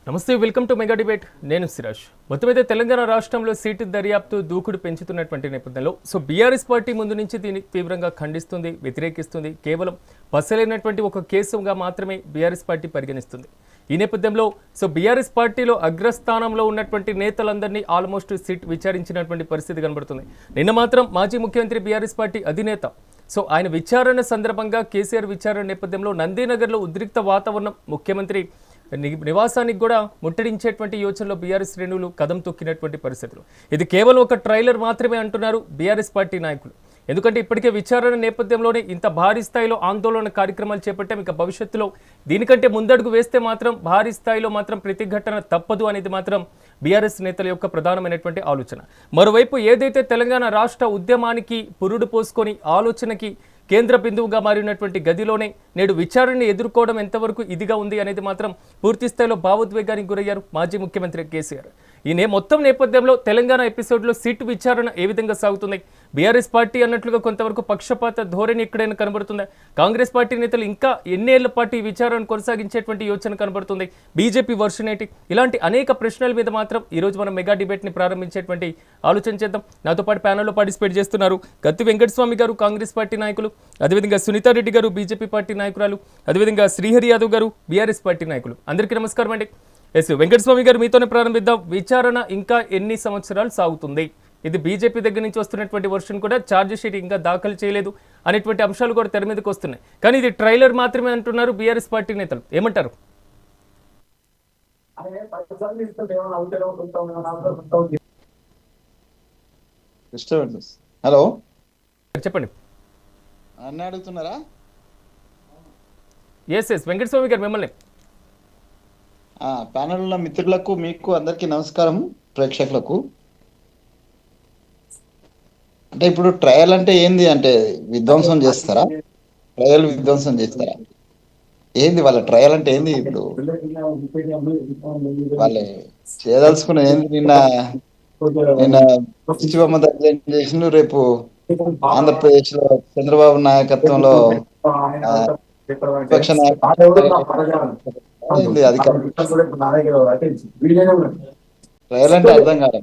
నమస్తే, welcome to mega debate. నేను సిరాజ్. మొత్తమైతే తెలంగాణ రాష్ట్రంలో సీటు దర్యాప్తు దూకుడు పెంచుతున్నటువంటి నేపథ్యంలో బీఆర్ఎస్ పార్టీ ముందు నుంచి దీన్ని తీవ్రంగా ఖండిస్తుంది, వ్యతిరేకిస్తుంది. కేవలం పసలైనటువంటి ఒక కేసుగా మాత్రమే బీఆర్ఎస్ పార్టీ పరిగణిస్తుంది. ఈ నేపథ్యంలో బీఆర్ఎస్ పార్టీలో అగ్రస్థానంలో ఉన్నటువంటి నేతలందరినీ ఆల్మోస్ట్ సీట్ విచారించినటువంటి పరిస్థితి కనబడుతుంది. నిన్న మాత్రం మాజీ ముఖ్యమంత్రి బీఆర్ఎస్ పార్టీ అధినేత ఆయన విచారణ సందర్భంగా కేసీఆర్ విచారణ నేపథ్యంలో నందీనగర్లో ఉద్రిక్త వాతావరణం, ముఖ్యమంత్రి నివాసానికి కూడా ముట్టడించేటువంటి యోచనలో బీఆర్ఎస్ శ్రేణులు కదం తొక్కినటువంటి పరిస్థితులు. ఇది కేవలం ఒక ట్రైలర్ మాత్రమే అంటున్నారు బీఆర్ఎస్ పార్టీ నాయకులు. ఎందుకంటే ఇప్పటికే విచారణ నేపథ్యంలోనే ఇంత భారీ స్థాయిలో ఆందోళన కార్యక్రమాలు చేపట్టాం. ఇక భవిష్యత్తులో దీనికంటే ముందడుగు వేస్తే మాత్రం భారీ స్థాయిలో మాత్రం ప్రతిఘటన తప్పదు అనేది మాత్రం బీఆర్ఎస్ నేతల యొక్క ప్రధానమైనటువంటి ఆలోచన. మరోవైపు ఏదైతే తెలంగాణ రాష్ట్ర ఉద్యమానికి పురుడు పోసుకొని ఆలోచనకి కేంద్ర బిందువుగా మారినటువంటి గదిలోనే నేడు విచారణని ఎదుర్కోవడం ఎంతవరకు ఇదిగా ఉంది అనేది మాత్రం పూర్తి స్థాయిలో భావోద్వేగానికి గురయ్యారు మాజీ ముఖ్యమంత్రి కేసీఆర్. ఈ మొత్తం నేపథ్యంలో తెలంగాణ ఎపిసోడ్లో సీటు విచారణ ఏ విధంగా సాగుతుంది? బీఆర్ఎస్ పార్టీ అన్నట్లుగా కొంతవరకు పక్షపాత ధోరణి ఎక్కడైనా కనబడుతుందా? కాంగ్రెస్ పార్టీ నేతలు ఇంకా ఎన్నేళ్ల పాటు ఈ విచారణను కొనసాగించేటువంటి యోచన కనబడుతుంది? బీజేపీ వర్షన్ ఏంటి? ఇలాంటి అనేక ప్రశ్నల మీద మాత్రం ఈరోజు మనం మెగా డిబేట్ని ప్రారంభించేటువంటి ఆలోచన చేద్దాం. నాతో పాటు ప్యానెల్లో పార్టిసిపేట్ చేస్తున్నారు గత్తి వెంకటస్వామి గారు, కాంగ్రెస్ పార్టీ నాయకులు, అదేవిధంగా సునీతారెడ్డి గారు, బీజేపీ పార్టీ నాయకురాలు, అదేవిధంగా శ్రీహరి యాదవ్ గారు, బీఆర్ఎస్ పార్టీ నాయకులు. అందరికీ నమస్కారం అండి. వెంకటస్వామి గారు, మీతోనే ప్రారంభిద్దాం. విచారణ ఇంకా ఎన్ని సంవత్సరాలు సాగుతుంది? ఇది బీజేపీ దగ్గర నుంచి వస్తున్నటువంటి వర్షన్ కూడా ఛార్జ్ షీట్ ఇంకా దాఖలు చేయలేదు అనేటువంటి అంశాలు కూడా తెర మీదకి వస్తున్నాయి. కానీ ఇది ట్రైలర్ మాత్రమే అంటున్నారు బీఆర్ఎస్ పార్టీ నేతలు. ఏమంటారు? హలో, చెప్పండి. అన్న అడుగుతున్నారా? ఎస్ వెంకటస్వామి గారు, మిమ్మల్ని. ప్యానెల్ ఉన్న మిత్రులకు, మీకు అందరికీ నమస్కారం. ప్రేక్షకులకు అంటే ఇప్పుడు ట్రయల్ అంటే ఏంది అంటే విధ్వంసం చేస్తారా? ట్రయల్ విధ్వంసం చేస్తారా? ఏంది వాళ్ళ ట్రయల్ అంటే ఏంది? ఇప్పుడు వాళ్ళు చేయదలుచుకున్న ఏంది? నిన్న పశ్చిమ చేసిన, రేపు ఆంధ్రప్రదేశ్ లో చంద్రబాబు నాయకత్వంలో విపక్ష ట్రయల్ అంటే అర్థం కాదు.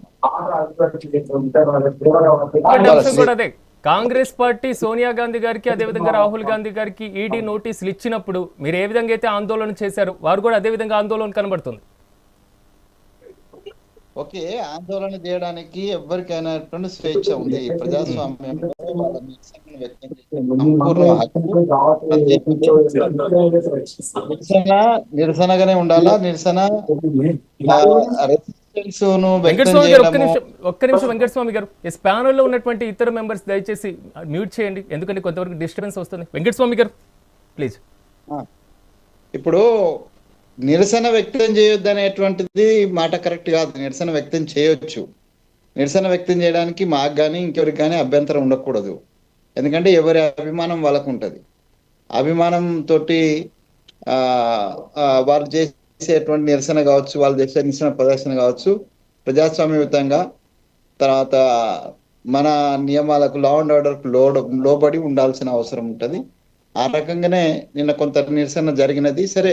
కాంగ్రెస్ పార్టీ సోనియా గాంధీ గారికి, అదేవిధంగా రాహుల్ గాంధీ గారికి ఈడీ నోటీసులు ఇచ్చినప్పుడు మీరు ఏ విధంగా అయితే ఆందోళన చేశారు, వారు కూడా అదే విధంగా ఆందోళన కనబడుతుంది. ఓకే, ఆందోళన చేయడానికి ఎవరికైనా స్వేచ్ఛ ఉంది. ప్రజాస్వామ్యంలో నిరసనగానే ఉండాలా. నిరసన ఒక్క నిమిషం వెంకటస్వామి గారు, ఎస్ ప్యానెల్లో ఉన్నటువంటి ఇతర మెంబర్స్ దయచేసి మ్యూట్ చేయండి, ఎందుకంటే కొంతవరకు డిస్టర్బెన్స్ వస్తుంది. వెంకటస్వామి గారు ప్లీజ్. ఇప్పుడు నిరసన వ్యక్తం చేయొద్దు అనేటువంటిది మాట కరెక్ట్ కాదు. నిరసన వ్యక్తం చేయొచ్చు. నిరసన వ్యక్తం చేయడానికి మాకు కానీ ఇంకెవరికి కానీ అభ్యంతరం ఉండకూడదు. ఎందుకంటే ఎవరి అభిమానం వాళ్ళకు ఉంటుంది. అభిమానంతో వాళ్ళు చేసేటువంటి నిరసన కావచ్చు, వాళ్ళు చేసే నిరసన ప్రదర్శన కావచ్చు, ప్రజాస్వామ్యయుతంగా, తర్వాత మన నియమాలకు, లా అండ్ ఆర్డర్కు లోబడి ఉండాల్సిన అవసరం ఉంటుంది. ఆ రకంగానే నిన్న కొంత నిరసన జరిగినది. సరే,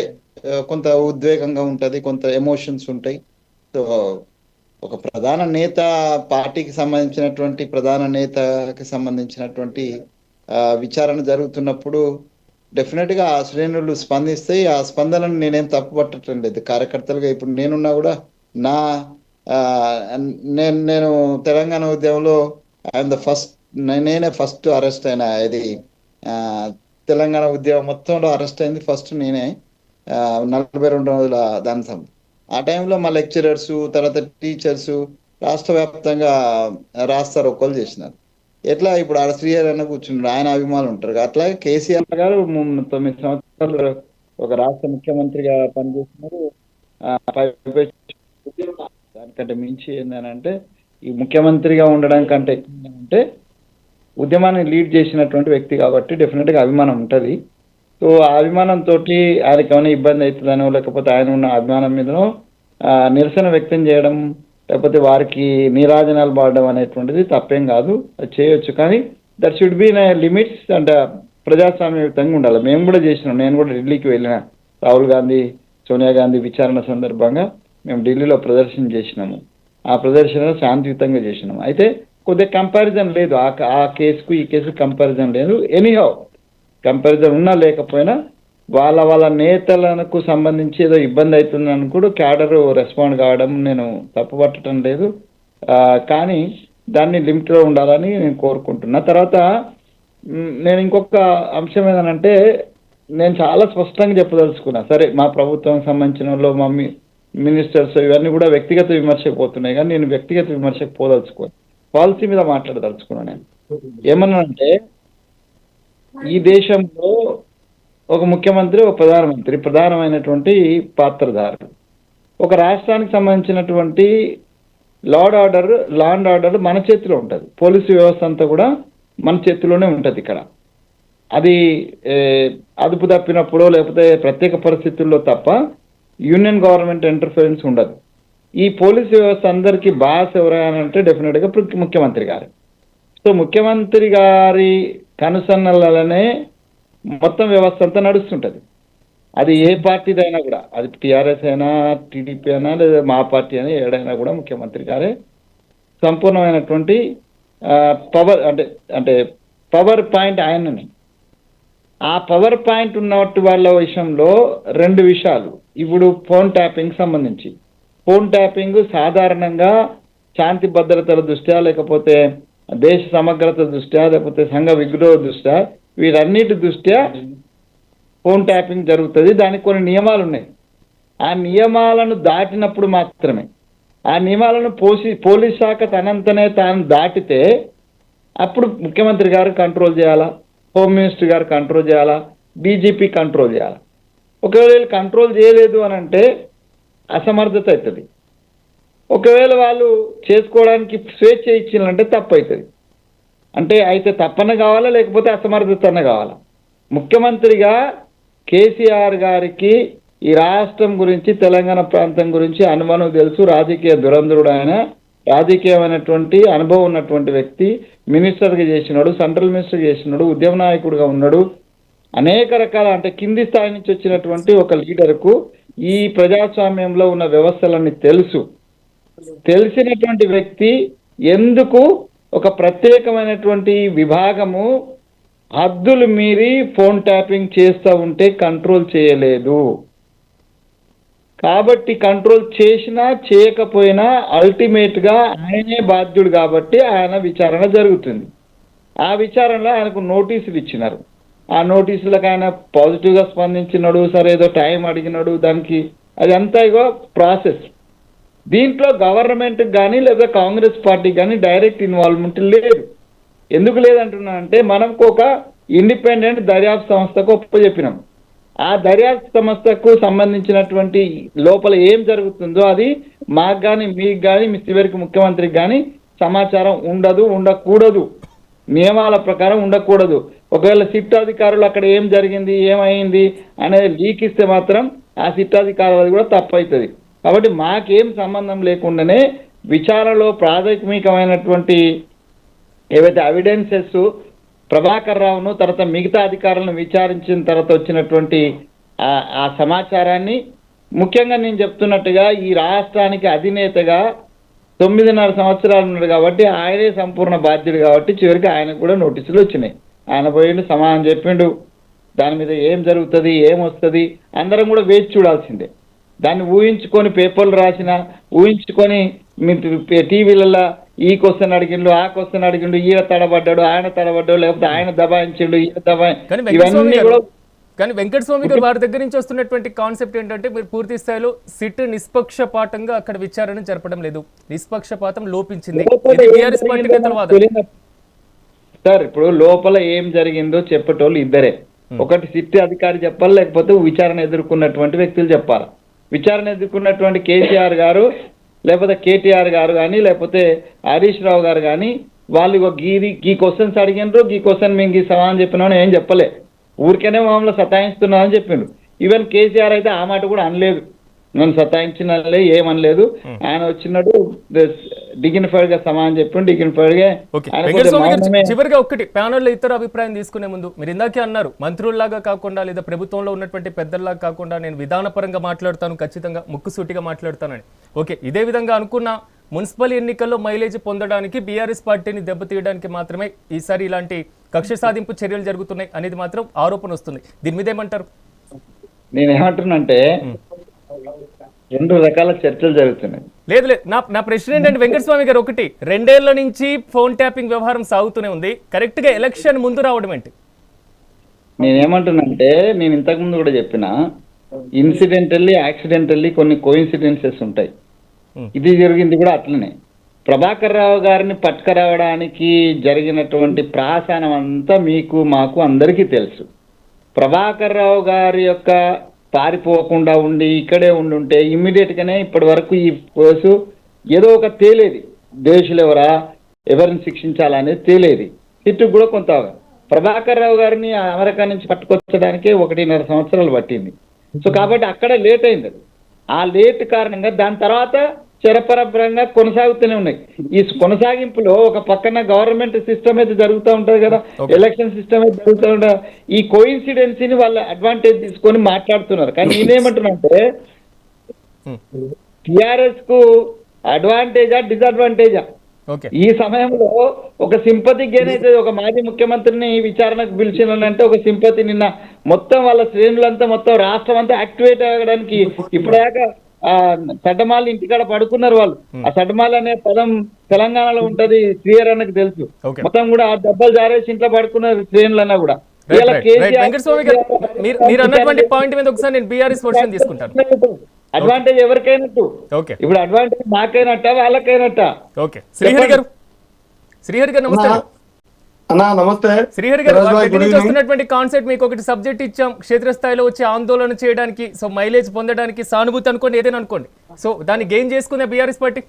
కొంత ఉద్వేగంగా ఉంటుంది, కొంత ఎమోషన్స్ ఉంటాయి. సో ఒక ప్రధాన నేత, పార్టీకి సంబంధించినటువంటి ప్రధాన నేతకి సంబంధించినటువంటి విచారణ జరుగుతున్నప్పుడు డెఫినెట్గా ఆ శ్రేణులు స్పందిస్తాయి. ఆ స్పందనను నేనేం తప్పు పట్టడం లేదు. కార్యకర్తలుగా ఇప్పుడు నేనున్నా కూడా నేను తెలంగాణ ఉద్యమంలో నేనే ఫస్ట్ అరెస్ట్ అయినా. ఇది తెలంగాణ ఉద్యమం మొత్తంలో అరెస్ట్ అయింది ఫస్ట్ నేనే, 42 రోజుల దాని. ఆ టైంలో మా లెక్చరర్స్, తర్వాత టీచర్స్ రాష్ట్ర వ్యాప్తంగా రాస్తారోకోలు చేసినారు. ఎట్లా ఇప్పుడు ఆడ శ్రీహరి అన్న కూర్చున్నారు, ఆయన అభిమానులు ఉంటారు. అట్లాగే కేసీఆర్ గారు 9 సంవత్సరాలు ఒక రాష్ట్ర ముఖ్యమంత్రిగా పనిచేస్తున్నారు. దానికంటే మించి ఏంటంటే ఈ ముఖ్యమంత్రిగా ఉండడం కంటే అంటే ఉద్యమాన్ని లీడ్ చేసినటువంటి వ్యక్తి కాబట్టి డెఫినెట్గా అభిమానం ఉంటుంది. సో ఆ అభిమానంతో ఆయనకి ఏమైనా ఇబ్బంది అవుతుందనో, లేకపోతే ఆయన ఉన్న అభిమానం మీదనో నిరసన వ్యక్తం చేయడం, లేకపోతే వారికి నీరాజనాలు పాడడం అనేటువంటిది తప్పేం కాదు, అది చేయొచ్చు. కానీ దట్ షుడ్ బి లిమిట్స్. అంటే ప్రజాస్వామ్యయుతంగా ఉండాలి. మేము కూడా చేసినాం. నేను కూడా ఢిల్లీకి వెళ్ళిన, రాహుల్ గాంధీ, సోనియా గాంధీ విచారణ సందర్భంగా మేము ఢిల్లీలో ప్రదర్శన చేసినాము. ఆ ప్రదర్శన శాంతియుతంగా చేసినాము. అయితే కొద్దిగా కంపారిజన్ లేదు, ఆ కేసుకు ఈ కేసు కంపారిజన్ లేదు. ఎనీహౌ కంపారిజన్ ఉన్నా లేకపోయినా వాళ్ళ నేతలకు సంబంధించి ఏదో ఇబ్బంది అవుతుందని కూడా క్యాడర్ రెస్పాండ్ కావడం నేను తప్పుపట్టడం లేదు. కానీ దాన్ని లిమిట్లో ఉండాలని నేను కోరుకుంటున్నా. తర్వాత నేను ఇంకొక అంశం ఏంటంటే, నేను చాలా స్పష్టంగా చెప్పదలుచుకున్నా. సరే, మా ప్రభుత్వం సంబంధించిన వాళ్ళు మా మినిస్టర్స్ ఇవన్నీ కూడా వ్యక్తిగత విమర్శకు పోతున్నాయి, కానీ నేను వ్యక్తిగత విమర్శకు పోదలుచుకోను, పాలసీ మీద మాట్లాడదలుచుకున్నాను. నేను ఏమన్నానంటే, ఈ దేశంలో ఒక ముఖ్యమంత్రి, ఒక ప్రధానమంత్రి ప్రధానమైనటువంటి పాత్రధారులు. ఒక రాష్ట్రానికి సంబంధించినటువంటి లా అండ్ ఆర్డర్ మన చేతిలో ఉంటుంది. పోలీసు వ్యవస్థ అంతా కూడా మన చేతిలోనే ఉంటుంది. ఇక్కడ అది అదుపు తప్పినప్పుడు లేకపోతే ప్రత్యేక పరిస్థితుల్లో తప్ప యూనియన్ గవర్నమెంట్ ఇంటర్ఫరెన్స్ ఉండదు. ఈ పోలీసు వ్యవస్థ అందరికీ బాస్ ఎవరైనా డెఫినెట్గా ముఖ్యమంత్రి గారు. సో ముఖ్యమంత్రి గారి కనుసన్నలనే మొత్తం వ్యవస్థ అంతా నడుస్తుంటుంది. అది ఏ పార్టీదైనా కూడా, అది టీఆర్ఎస్ అయినా టీడీపీ అయినా లేదా మా పార్టీ అయినా ఏడైనా కూడా ముఖ్యమంత్రి గారే సంపూర్ణమైనటువంటి పవర్ అంటే పవర్ పాయింట్ ఆయనని. ఆ పవర్ పాయింట్ ఉన్నట్టు వాళ్ళ విషయంలో రెండు విషయాలు. ఇప్పుడు ఫోన్ ట్యాపింగ్ సంబంధించి, ఫోన్ ట్యాపింగ్ సాధారణంగా శాంతి భద్రతల దృష్ట్యా లేకపోతే దేశ సమగ్రత దృష్ట్యా లేకపోతే సంఘ విగ్రహ దృష్ట్యా వీరన్నిటి దృష్ట్యా ఫోన్ ట్యాపింగ్ జరుగుతుంది. దానికి కొన్ని నియమాలు ఉన్నాయి. ఆ నియమాలను దాటినప్పుడు మాత్రమే, ఆ నియమాలను పోలీస్ శాఖ తనంతనే తాను దాటితే అప్పుడు ముఖ్యమంత్రి గారు కంట్రోల్ చేయాలా, హోమ్ మినిస్టర్ గారు కంట్రోల్ చేయాలా, డీజీపీ కంట్రోల్ చేయాలా. ఒకవేళ కంట్రోల్ చేయలేదు అని అంటే అసమర్థత అవుతుంది. ఒకవేళ వాళ్ళు చేసుకోవడానికి స్వేచ్ఛ ఇచ్చిందంటే తప్పు అవుతుంది. అంటే అయితే తప్పన కావాలా లేకపోతే అసమర్థతన కావాలా. ముఖ్యమంత్రిగా కేసీఆర్ గారికి ఈ రాష్ట్రం గురించి తెలంగాణ ప్రాంతం గురించి అనుమానం తెలుసు. రాజకీయ దురంధరుడు ఆయన, రాజకీయమైనటువంటి అనుభవం ఉన్నటువంటి వ్యక్తి. మినిస్టర్గా చేసినాడు, సెంట్రల్ మినిస్టర్ చేసినాడు, ఉద్యమ నాయకుడిగా ఉన్నాడు. అనేక రకాల అంటే కింది స్థాయి నుంచి వచ్చినటువంటి ఒక లీడర్కు ఈ ప్రజాస్వామ్యంలో ఉన్న వ్యవస్థలన్నీ తెలిసినటువంటి వ్యక్తి ఎందుకు ఒక ప్రత్యేకమైనటువంటి విభాగము హద్దులు మీరి ఫోన్ ట్యాపింగ్ చేస్తూ ఉంటే కంట్రోల్ చేయలేదు. కాబట్టి కంట్రోల్ చేసినా చేయకపోయినా అల్టిమేట్గా ఆయనే బాధ్యుడు కాబట్టి ఆయన విచారణ జరుగుతుంది. ఆ విచారణలో ఆయనకు నోటీసులు ఇచ్చినారు. ఆ నోటీసులకు ఆయన పాజిటివ్గా స్పందించినాడు. సరే ఏదో టైం అడిగినాడు దానికి, అది అంతా ఇగో ప్రాసెస్. దీంట్లో గవర్నమెంట్కి కానీ లేదా కాంగ్రెస్ పార్టీకి కానీ డైరెక్ట్ ఇన్వాల్వ్మెంట్ లేదు. ఎందుకు లేదంటున్నా అంటే, మనకు ఒక ఇండిపెండెంట్ దర్యాప్తు సంస్థకు ఒప్పజెప్పినాం. ఆ దర్యాప్తు సంస్థకు సంబంధించినటువంటి లోపల ఏం జరుగుతుందో అది మాకు కానీ మీకు కానీ మీ చివరికి ముఖ్యమంత్రికి కానీ సమాచారం ఉండకూడదు. నియమాల ప్రకారం ఉండకూడదు. ఒకవేళ సిట్ అధికారులు అక్కడ ఏం జరిగింది ఏమైంది అనేది లీక్ ఇస్తే మాత్రం ఆ సిట్ అధికారులు కూడా తప్పు అవుతుంది. కాబట్టి మాకేం సంబంధం లేకుండానే విచారణలో ప్రాథమికమైనటువంటి ఏవైతే ఎవిడెన్సెస్ ప్రభాకర్ రావును తర్వాత మిగతా అధికారులను విచారించిన తర్వాత వచ్చినటువంటి ఆ సమాచారాన్ని, ముఖ్యంగా నేను చెప్తున్నట్టుగా ఈ రాష్ట్రానికి అధినేతగా 9.5 సంవత్సరాలు ఉన్నాడు కాబట్టి ఆయనే సంపూర్ణ బాధ్యుడు కాబట్టి చివరికి ఆయనకు కూడా నోటీసులు వచ్చినాయి. ఆయన పోయిండు, సమాధానం చెప్పిండు. దాని మీద ఏం జరుగుతుంది ఏమొస్తుంది అందరం కూడా వేచి చూడాల్సిందే. దాన్ని ఊహించుకొని పేపర్లు రాసిన, ఊహించుకొని మీ టీవీలలో ఈ క్వశ్చన్ అడిగిండు ఆ క్వశ్చన్ అడిగిండు, ఈయన తడబడ్డాడు ఆయన తడబడ్డాడు లేకపోతే ఆయన దబాయించిండు ఈయన ఇవన్నీ కూడా. కానీ వెంకటస్వామి గారు వారి దగ్గర నుంచి వస్తున్నటువంటి కాన్సెప్ట్ ఏంటంటే, మీరు పూర్తి స్థాయిలో సిట్ నిష్పక్షపాతంగా అక్కడ విచారణ జరపడం లేదు, నిష్పక్షపాతం లోపించింది. సార్ ఇప్పుడు లోపల ఏం జరిగిందో చెప్పేటోళ్ళు ఇద్దరే. ఒకటి సిట్ అధికారి చెప్పాలి, లేకపోతే విచారణ ఎదుర్కొన్నటువంటి వ్యక్తులు చెప్పాలి. విచారణ ఎదుర్కొన్నటువంటి కేసీఆర్ గారు లేకపోతే కేటీఆర్ గారు కానీ లేకపోతే హరీష్ రావు గారు కానీ వాళ్ళు ఈ క్వశ్చన్స్ అడిగినారు, ఈ క్వశ్చన్ మేము ఈ సమాధానం చెప్పినామని ఏం చెప్పలే. ఊరికేనే మామూలు సతాయిస్తున్నామని చెప్పిండు. ఈవెన్ కేసీఆర్ అయితే ఆ మాట కూడా అనలేదు. నన్ను సతాయించిన ఏమనలేదు. ఆయన వచ్చినాడు డిగ్నిఫైడ్ గా సమాధానం చెప్పి డిగ్నిఫైడ్ గా. చివరిగా ఒక్కటి ప్యానెల్లో ఇతర అభిప్రాయం తీసుకునే ముందు మీరు ఇందాకే అన్నారు మంత్రుల్లాగా కాకుండా లేదా ప్రభుత్వంలో ఉన్నటువంటి పెద్దల్లాగా కాకుండా నేను విధానపరంగా మాట్లాడతాను, ఖచ్చితంగా ముక్కుసూటిగా మాట్లాడతానని. ఓకే, ఇదే విధంగా అనుకున్న మున్సిపల్ ఎన్నికల్లో మైలేజ్ పొందడానికి బీఆర్ఎస్ పార్టీని దెబ్బతీయడానికి మాత్రమే ఈసారి ఇలాంటి కక్ష సాధింపు చర్యలు జరుగుతున్నాయి అనేది మాత్రం ఆరోపణ వస్తుంది. దీని మీద ఏమంటారు? నేను ఏమంటున్నానంటే రెండు రకాల చర్చలు జరుగుతున్నాయి. లేదు లేదు, నా ప్రశ్న ఏంటంటే వెంకటస్వామి గారు, ఒకటి 2 ఏళ్ల నుంచి ఫోన్ ట్యాపింగ్ వ్యవహారం సాగుతూనే ఉంది, కరెక్ట్ గా ఎలక్షన్ ముందు రావడం ఏంటి? నేనేమంటున్నానంటే నేను ఇంతకు ముందు కూడా చెప్పిన ఇన్సిడెంటల్లీ యాక్సిడెంటల్లీ కొన్ని కోఇన్సిడెన్సెస్ ఉంటాయి. ఇది జరిగింది కూడా అట్లనే. ప్రభాకర్ రావు గారిని పట్టుకురావడానికి జరిగినటువంటి ప్రాసనం అంతా మీకు మాకు అందరికీ తెలుసు. ప్రభాకర్ రావు గారి యొక్క పారిపోకుండా ఉండి ఇక్కడే ఉండుంటే ఇమ్మీడియట్ గానే ఇప్పటి వరకు ఈ కేసు ఏదో ఒక తేలేది, దోషులు ఎవరిని శిక్షించాలనేది తేలేది. ఇటు కూడా కొంత ప్రభాకర్ రావు గారిని అమెరికా నుంచి పట్టుకొచ్చడానికే 1.5 సంవత్సరాలు పట్టింది. సో కాబట్టి అక్కడ లేట్ అయింది. ఆ లేట్ కారణంగా దాని తర్వాత చరపరపరంగా కొనసాగుతూనే ఉన్నాయి. ఈ కొనసాగింపులో ఒక పక్కన గవర్నమెంట్ సిస్టమ్ అయితే జరుగుతూ ఉంటది కదా, ఎలక్షన్ సిస్టమ్ అయితే జరుగుతూ ఉంటుంది. ఈ కోఇన్సిడెన్సీని వాళ్ళు అడ్వాంటేజ్ తీసుకొని మాట్లాడుతున్నారు. కానీ నేనేమంటున్నానంటే టిఆర్ఎస్ కు అడ్వాంటేజా డిసడ్వాంటేజా? ఈ సమయంలో ఒక సింపతి గెయిన్ అయితే ఒక మాజీ ముఖ్యమంత్రిని విచారణకు పిలిచినంటే ఒక సింపతి నిన్న మొత్తం వాళ్ళ శ్రేణులంతా మొత్తం రాష్ట్రం అంతా యాక్టివేట్ అవ్వడానికి ఇప్పటిదాకా సడ్డమాలు ఇంటికాడ పడుకున్నారు వాళ్ళు. ఆ సడ్డమాలు అనే పదం తెలంగాణలో ఉంటది, శ్రీహర్ అన్నకు తెలుసు. మొత్తం కూడా ఆ దెబ్బలు జారేసి ఇంట్లో పడుకున్నారు శ్రేణులన్నా కూడా. అడ్వాంటేజ్ ఎవరికైనట్టు, ఇప్పుడు అడ్వాంటేజ్ మాకైనట్ట వాళ్ళకైనట్ట. శ్రీహరి గారు నమస్తే. నమస్తే శ్రీహరి గారు, వస్తున్నటువంటి కాన్సెప్ట్ మీకు ఒకటి సబ్జెక్ట్ ఇచ్చాం, క్షేత్రస్థాయిలో వచ్చి ఆందోళన చేయడానికి, సో మైలేజ్ పొందడానికి, సానుభూతి అనుకోండి ఏదైనా అనుకోండి, సో దాన్ని గెయిన్ చేసుకునే బీఆర్ఎస్ పార్టీ.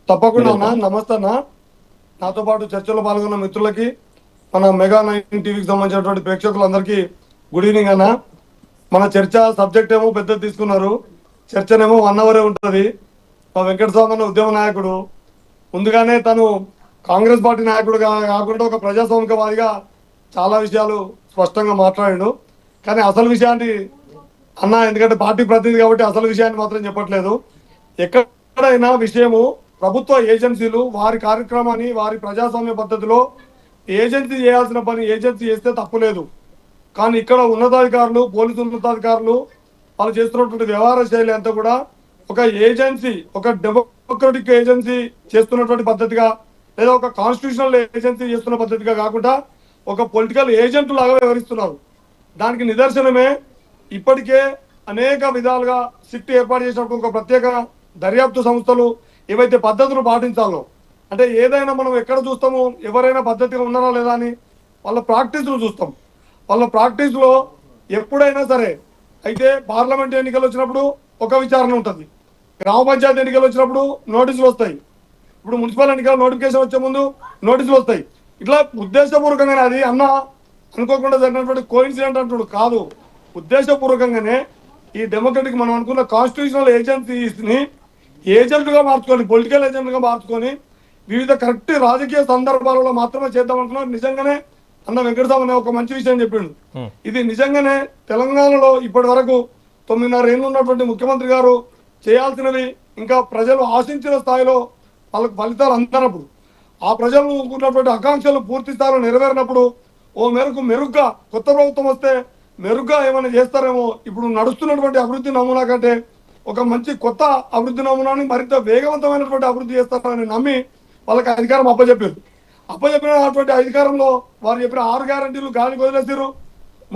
తప్పకుండా అన్న. నమస్తే అన్న. నాతో పాటు చర్చలో పాల్గొన్న మిత్రులకి, మన మెగా 9 టీవీకి సంబంధించినటువంటి ప్రేక్షకులందరికీ గుడ్ ఈవినింగ్ అన్న. మన చర్చ సబ్జెక్ట్ ఏమో పెద్దది తీసుకున్నారు, చర్చనేమో 1 అవరే ఉంటుంది. మా వెంకటస్వామి అన్న ఉద్యమ నాయకుడు, ముందుగానే తను కాంగ్రెస్ పార్టీ నాయకుడు కాకుండా ఒక ప్రజాస్వామికవాదిగా చాలా విషయాలు స్పష్టంగా మాట్లాడాడు. కానీ అసలు విషయాన్ని అన్న, ఎందుకంటే పార్టీ ప్రతినిధి కాబట్టి అసలు విషయాన్ని మాత్రం చెప్పట్లేదు. ఎక్కడైనా విషయము ప్రభుత్వ ఏజెన్సీలు వారి కార్యక్రమాన్ని వారి ప్రజాస్వామ్య పద్ధతిలో ఏజెన్సీ చేయాల్సిన పని ఏజెన్సీ చేస్తే తప్పులేదు. కానీ ఇక్కడ ఉన్నతాధికారులు, పోలీసు ఉన్నతాధికారులు వాళ్ళు చేస్తున్నటువంటి వ్యవహార శైలి అంతా కూడా ఒక ఏజెన్సీ, ఒక డెమోక్రటిక్ ఏజెన్సీ చేస్తున్నటువంటి పద్ధతిగా, లేదా ఒక కాన్స్టిట్యూషనల్ ఏజెన్సీ చేస్తున్న పద్ధతిగా కాకుండా ఒక పొలిటికల్ ఏజెంట్ లాగా వ్యవహరిస్తున్నారు. దానికి నిదర్శనమే ఇప్పటికే అనేక విధాలుగా సిట్ ఏర్పాటు చేసినప్పుడు ఒక ప్రత్యేక దర్యాప్తు సంస్థలు ఏవైతే పద్ధతులు పాటించాలో, అంటే ఏదైనా మనం ఎక్కడ చూస్తామో ఎవరైనా పద్ధతిగా ఉన్నారా లేదా అని వాళ్ళ ప్రాక్టీస్లు చూస్తాం. వాళ్ళ ప్రాక్టీస్లో ఎప్పుడైనా సరే అయితే పార్లమెంట్ ఎన్నికలు వచ్చినప్పుడు ఒక విచారణ ఉంటుంది, గ్రామ పంచాయతీ ఎన్నికలు వచ్చినప్పుడు నోటీసులు వస్తాయి, ఇప్పుడు మున్సిపల్ ఎన్నికల నోటిఫికేషన్ వచ్చే ముందు నోటీసులు వస్తాయి. ఇట్లా ఉద్దేశపూర్వకంగానే, అది అన్న అనుకోకుండా జరిగినటువంటి కోఇన్సిడెంట్ అంటుడు కాదు, ఉద్దేశపూర్వకంగానే ఈ డెమోక్రటిక్ మనం అనుకున్న కాన్స్టిట్యూషనల్ ఏజెన్సీని ఏజెంట్గా మార్చుకొని, పొలిటికల్ ఏజెంట్గా మార్చుకొని వివిధ కరెక్ట్ రాజకీయ సందర్భాలలో మాత్రమే చేద్దాం అనుకున్నారు. నిజంగానే అన్న వెంకటస్వామి అనే ఒక మంచి విషయం చెప్పిండు. ఇది నిజంగానే తెలంగాణలో ఇప్పటి వరకు 9.5 ఏళ్ళు ఉన్నటువంటి ముఖ్యమంత్రి గారు చేయాల్సినవి ఇంకా ప్రజలు ఆశించిన స్థాయిలో వాళ్ళకు ఫలితాలు అందనప్పుడు, ఆ ప్రజలు ఉన్నటువంటి ఆకాంక్షలు పూర్తి స్థాయిలో నెరవేరినప్పుడు ఓ మేరకు మెరుగ్గా కొత్త ప్రభుత్వం వస్తే మెరుగ్గా ఏమైనా చేస్తారేమో. ఇప్పుడు నడుస్తున్నటువంటి అభివృద్ధి నమూనా కంటే ఒక మంచి కొత్త అభివృద్ధి నమూనాని మరింత వేగవంతమైనటువంటి అభివృద్ధి చేస్తారని నమ్మి వాళ్ళకి అధికారం అప్పచెప్పినటువంటి అధికారంలో వారు చెప్పిన 6 గ్యారంటీలు గాలికి వదిలేసారు.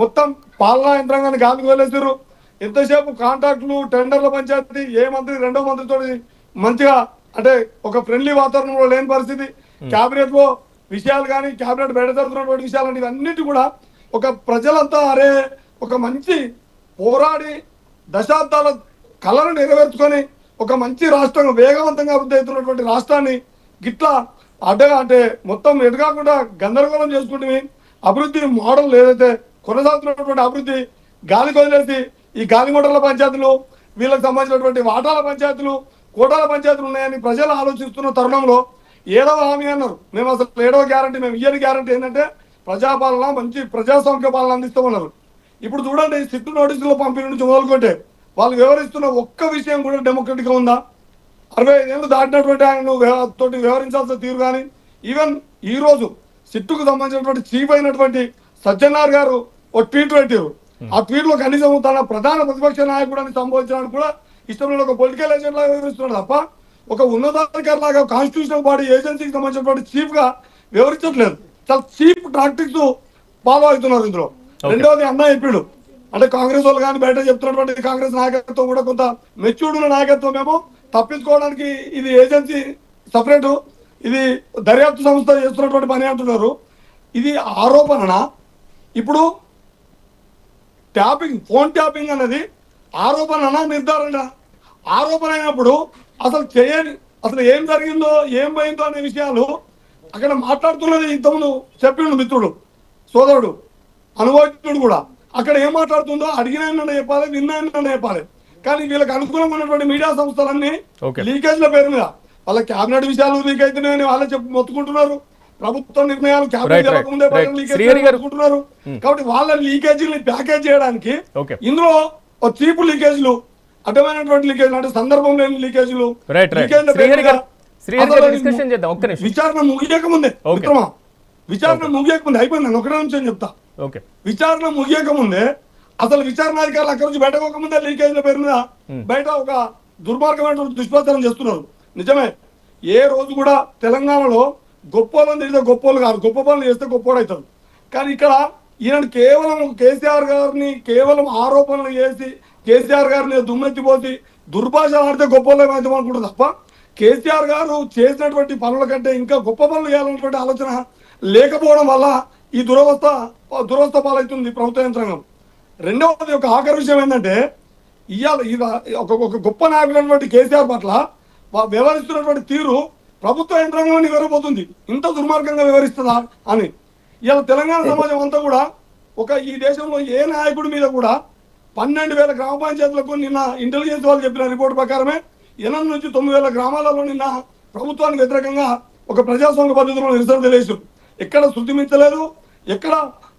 మొత్తం పాలనా యంత్రాంగాన్ని గాలికి వదిలేసారు. ఎంతసేపు కాంట్రాక్టులు, టెండర్ల పంచాయతీ, ఏ మంత్రి రెండో మంత్రితో మంచిగా అంటే ఒక ఫ్రెండ్లీ వాతావరణంలో లేని పరిస్థితి. క్యాబినెట్ లో విషయాలు కానీ, క్యాబినెట్ బయట జరుగుతున్నటువంటి విషయాలు ఇవన్నిటి కూడా ఒక ప్రజలంతా అరే ఒక మంచి పోరాడి దశాబ్దాల కళను నెరవేర్చుకొని ఒక మంచి రాష్ట్రంగా వేగవంతంగా అభివృద్ధి అవుతున్నటువంటి రాష్ట్రాన్ని గిట్లా అడ్డగా అంటే మొత్తం ఎదుగాకుండా గందరగోళం చేసుకుంటే అభివృద్ధి మోడల్ ఏదైతే కొనసాగుతున్నటువంటి అభివృద్ధి గాలికి వదిలేసి ఈ గాలి మోటార్ల పంచాయతీలు, వీళ్ళకి సంబంధించినటువంటి వాటాల పంచాయతీలు కోటాల పంచాయతీలు ఉన్నాయని ప్రజలు ఆలోచిస్తున్న తరుణంలో 7వ హామీ అన్నారు. మేము అసలు 7వ గ్యారంటీ, మేము ఇయ్యని గ్యారంటీ ఏంటంటే ప్రజాపాలన, మంచి ప్రజాస్వామ్య పాలన అందిస్తామన్నారు. ఇప్పుడు చూడండి, సిట్టు నోటీసుల పంపిణీ నుంచి మొదలుకుంటే వాళ్ళు వివరిస్తున్న ఒక్క విషయం కూడా డెమోక్రటిక్ గా ఉందా? 65 ఏళ్ళు దాటినటువంటి ఆయన తోటి వ్యవహరించాల్సిన తీరు కానీ, ఈవెన్ ఈ రోజు సిట్టుకు సంబంధించినటువంటి చీఫ్ అయినటువంటి సజ్జనార్ గారు ఒక ట్వీట్ పెట్టారు. ఆ ట్వీట్ లో కనీసం తన ప్రధాన ప్రతిపక్ష నాయకుడిని సంబోధించడానికి కూడా ఇష్టం లేని ఒక పొలిటికల్ ఏజెంట్ లాగా వివరిస్తున్నాడు తప్ప ఒక ఉన్నతాధికారి లాగా కాన్స్టిట్యూషనల్ బాడీ ఏజెన్సీకి సంబంధించినటువంటి చీఫ్ గా వివరించట్లేదు. చాలా చీప్ టాక్టిక్స్ ఫాలో అవుతున్నారు ఇందులో. రెండవది అన్న చెప్పాడు, అంటే కాంగ్రెస్ వాళ్ళు కానీ బయట చెప్తున్నటువంటి కాంగ్రెస్ నాయకత్వం కూడా కొంత మెచ్యూర్డ్ ఉన్న నాయకత్వం ఏమో తప్పించుకోవడానికి ఇది ఏజెన్సీ సపరేట్, ఇది దర్యాప్తు సంస్థ చేస్తున్నటువంటి పని అంటున్నారు. ఇది ఆరోపణ. ఇప్పుడు ట్యాపింగ్, ఫోన్ ట్యాపింగ్ అనేది ఆరోపణ నిర్ధారణ. ఆరోపణ అయినప్పుడు అసలు చేయని, అసలు ఏం జరిగిందో ఏం పోయిందో అనే విషయాలు అక్కడ మాట్లాడుతున్నది ఇంతకుముందు చెప్పిండు మిత్రుడు, సోదరుడు, అనుభవజ్ఞుడు కూడా. అక్కడ ఏం మాట్లాడుతుందో అడిగిన చెప్పాలి, విన్న చెప్పాలి. కానీ వీళ్ళకి అనుకూలంగా ఉన్నటువంటి మీడియా సంస్థలన్నీ లీకేజ్ల పేరు మీద వాళ్ళ క్యాబినెట్ విషయాలు లీక్ అవుతున్నాయని వాళ్ళే మొత్తుకుంటున్నారు. ప్రభుత్వ నిర్ణయాలు క్యాబినెట్ జరగకముందే లీకేజ్కుంటున్నారు. కాబట్టి వాళ్ళ లీకేజీని ప్యాకేజ్ చేయడానికి ఇందులో చీప్ లీకేజ్లు, అడ్డమైనటువంటి లీకేజ్లు, అంటే సందర్భం లేని లీకేజ్లు, విచారణ ముగియకముందే మిత్రమా, విచారణ ముగియకముందే అయిపోయింది. ఒకటే నిమిషం చెప్తా. విచారణ ముగియకముందే, అసలు విచారణాధికారులు అక్కడి నుంచి బయటకోకముందే లీకేజ్ల పేరు మీద బయట ఒక దుర్మార్గమైనటువంటి దుష్ప్రచారం చేస్తున్నారు. నిజమే, ఏ రోజు కూడా తెలంగాణలో గొప్పలను తెలిస్తే గొప్పలు కాదు, గొప్ప పనులు చేస్తే గొప్పోడు అవుతాడు. కానీ ఇక్కడ ఈయన కేవలం కేసీఆర్ గారిని కేవలం ఆరోపణలు చేసి కేసీఆర్ గారిని దుమ్మెత్తిపోసి దుర్భాష ఆడితే గొప్పలు అవుతాం అనుకుంటుంది తప్ప కేసీఆర్ గారు చేసినటువంటి పనుల కంటే ఇంకా గొప్ప పనులు చేయాలన్నటువంటి ఆలోచన లేకపోవడం వల్ల ఈ దురవస్థ పాలవుతుంది ప్రభుత్వ యంత్రాంగం. రెండవది, ఒక ఆఖరి విషయం ఏంటంటే, ఇవాళ ఒక గొప్ప నాయకుడు కేసీఆర్ పట్ల వ్యవహరిస్తున్నటువంటి తీరు ప్రభుత్వ యంత్రాంగాన్ని వివరబోతుంది. ఇంత దుర్మార్గంగా వివరిస్తుందా అని ఇలా తెలంగాణ సమాజం అంతా కూడా ఈ దేశంలో ఏ నాయకుడి మీద కూడా 12,000 గ్రామ పంచాయతీలకు నిన్న ఇంటెలిజెన్స్ వాళ్ళు చెప్పిన రిపోర్ట్ ప్రకారమే 8 నుంచి 9,000 గ్రామాలలో నిన్న ప్రభుత్వానికి వ్యతిరేకంగా ఒక ప్రజాస్వామ్య పద్ధతిలో నిరసన తెలియజేశారు. ఎక్కడ శృతిమించలేదు, ఎక్కడ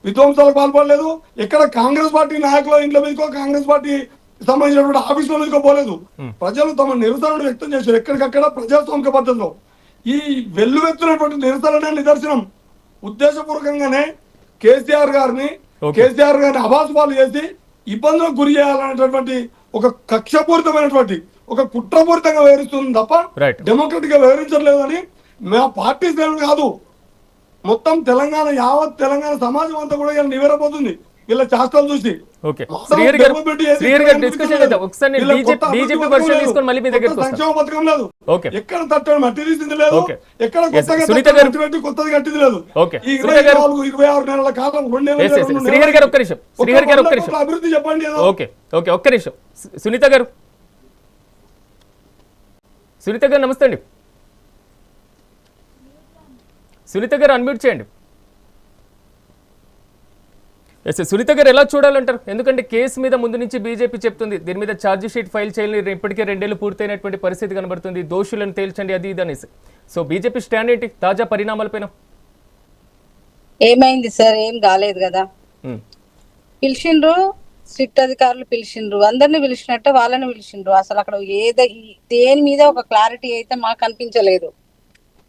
విధ్వంసాలకు పాల్పడలేదు, ఎక్కడ కాంగ్రెస్ పార్టీ నాయకుల ఇంట్లో మీదకో కాంగ్రెస్ పార్టీ సంబంధించినటువంటి ఆఫీసులో మీదకో పోలేదు. ప్రజలు తమ నిరసనను వ్యక్తం చేశారు ఎక్కడికక్కడ ప్రజాస్వామిక పద్ధతిలో. ఈ వెల్లువెత్తున్నటువంటి నిరసననే నిదర్శనం. ఉద్దేశపూర్వకంగానే కేసీఆర్ గారిని అభాసుపాలు చేసి ఇబ్బందులకు గురి చేయాలనేటటువంటి ఒక కక్షపూరితమైనటువంటి ఒక కుట్రపూరితంగా వ్యవహరిస్తుంది తప్ప డెమోక్రటిక్ గా వ్యవహరించట్లేదని మా పార్టీ కాదు, మొత్తం తెలంగాణ యావత్ తెలంగాణ సమాజం అంతా కూడా ఇలా నివేరపోతుంది వీళ్ళ చేష్టలు చూసి. సంక్షేమ పథకం లేదు, ఎక్కడ తట్టని మట్టి తీసింది లేదు, ఎక్కడ కొత్తది కట్టింది లేదు. ఈ 24-26 నెలల కాలం 2 అభివృద్ధి చెప్పండి. ఒక్క నిమిషం సునీత గారు నమస్తే అండి. సునీత గారు అన్మ్యూట్ చేయండి. సునీత గారు ఎలా చూడాలంటారు? ఎందుకంటే కేసు మీద ముందు నుంచి బీజేపీ చెప్తుంది దీని మీద ఛార్జ్ షీట్ ఫైల్ చేయాలని, ఇప్పటికే 2 ఏళ్లు పూర్తయినటువంటి పరిస్థితి కనబడుతుంది, దోషులను తేల్చండి అది ఇది అనేసి. సో బీజేపీ స్టాండ్ ఏంటి తాజా పరిణామాలపైన? ఏమైంది సార్? ఏం కాలేదు కదా. పిలిచిండ్రు, స్ట్రిక్ట్ అధికారులు పిలిచిండ్రు, అందరిని పిలిచినట్టు వాళ్ళని పిలిచిండ్రు. అసలు అక్కడ దేని మీద ఒక క్లారిటీ అయితే మాకు కనిపించలేదు.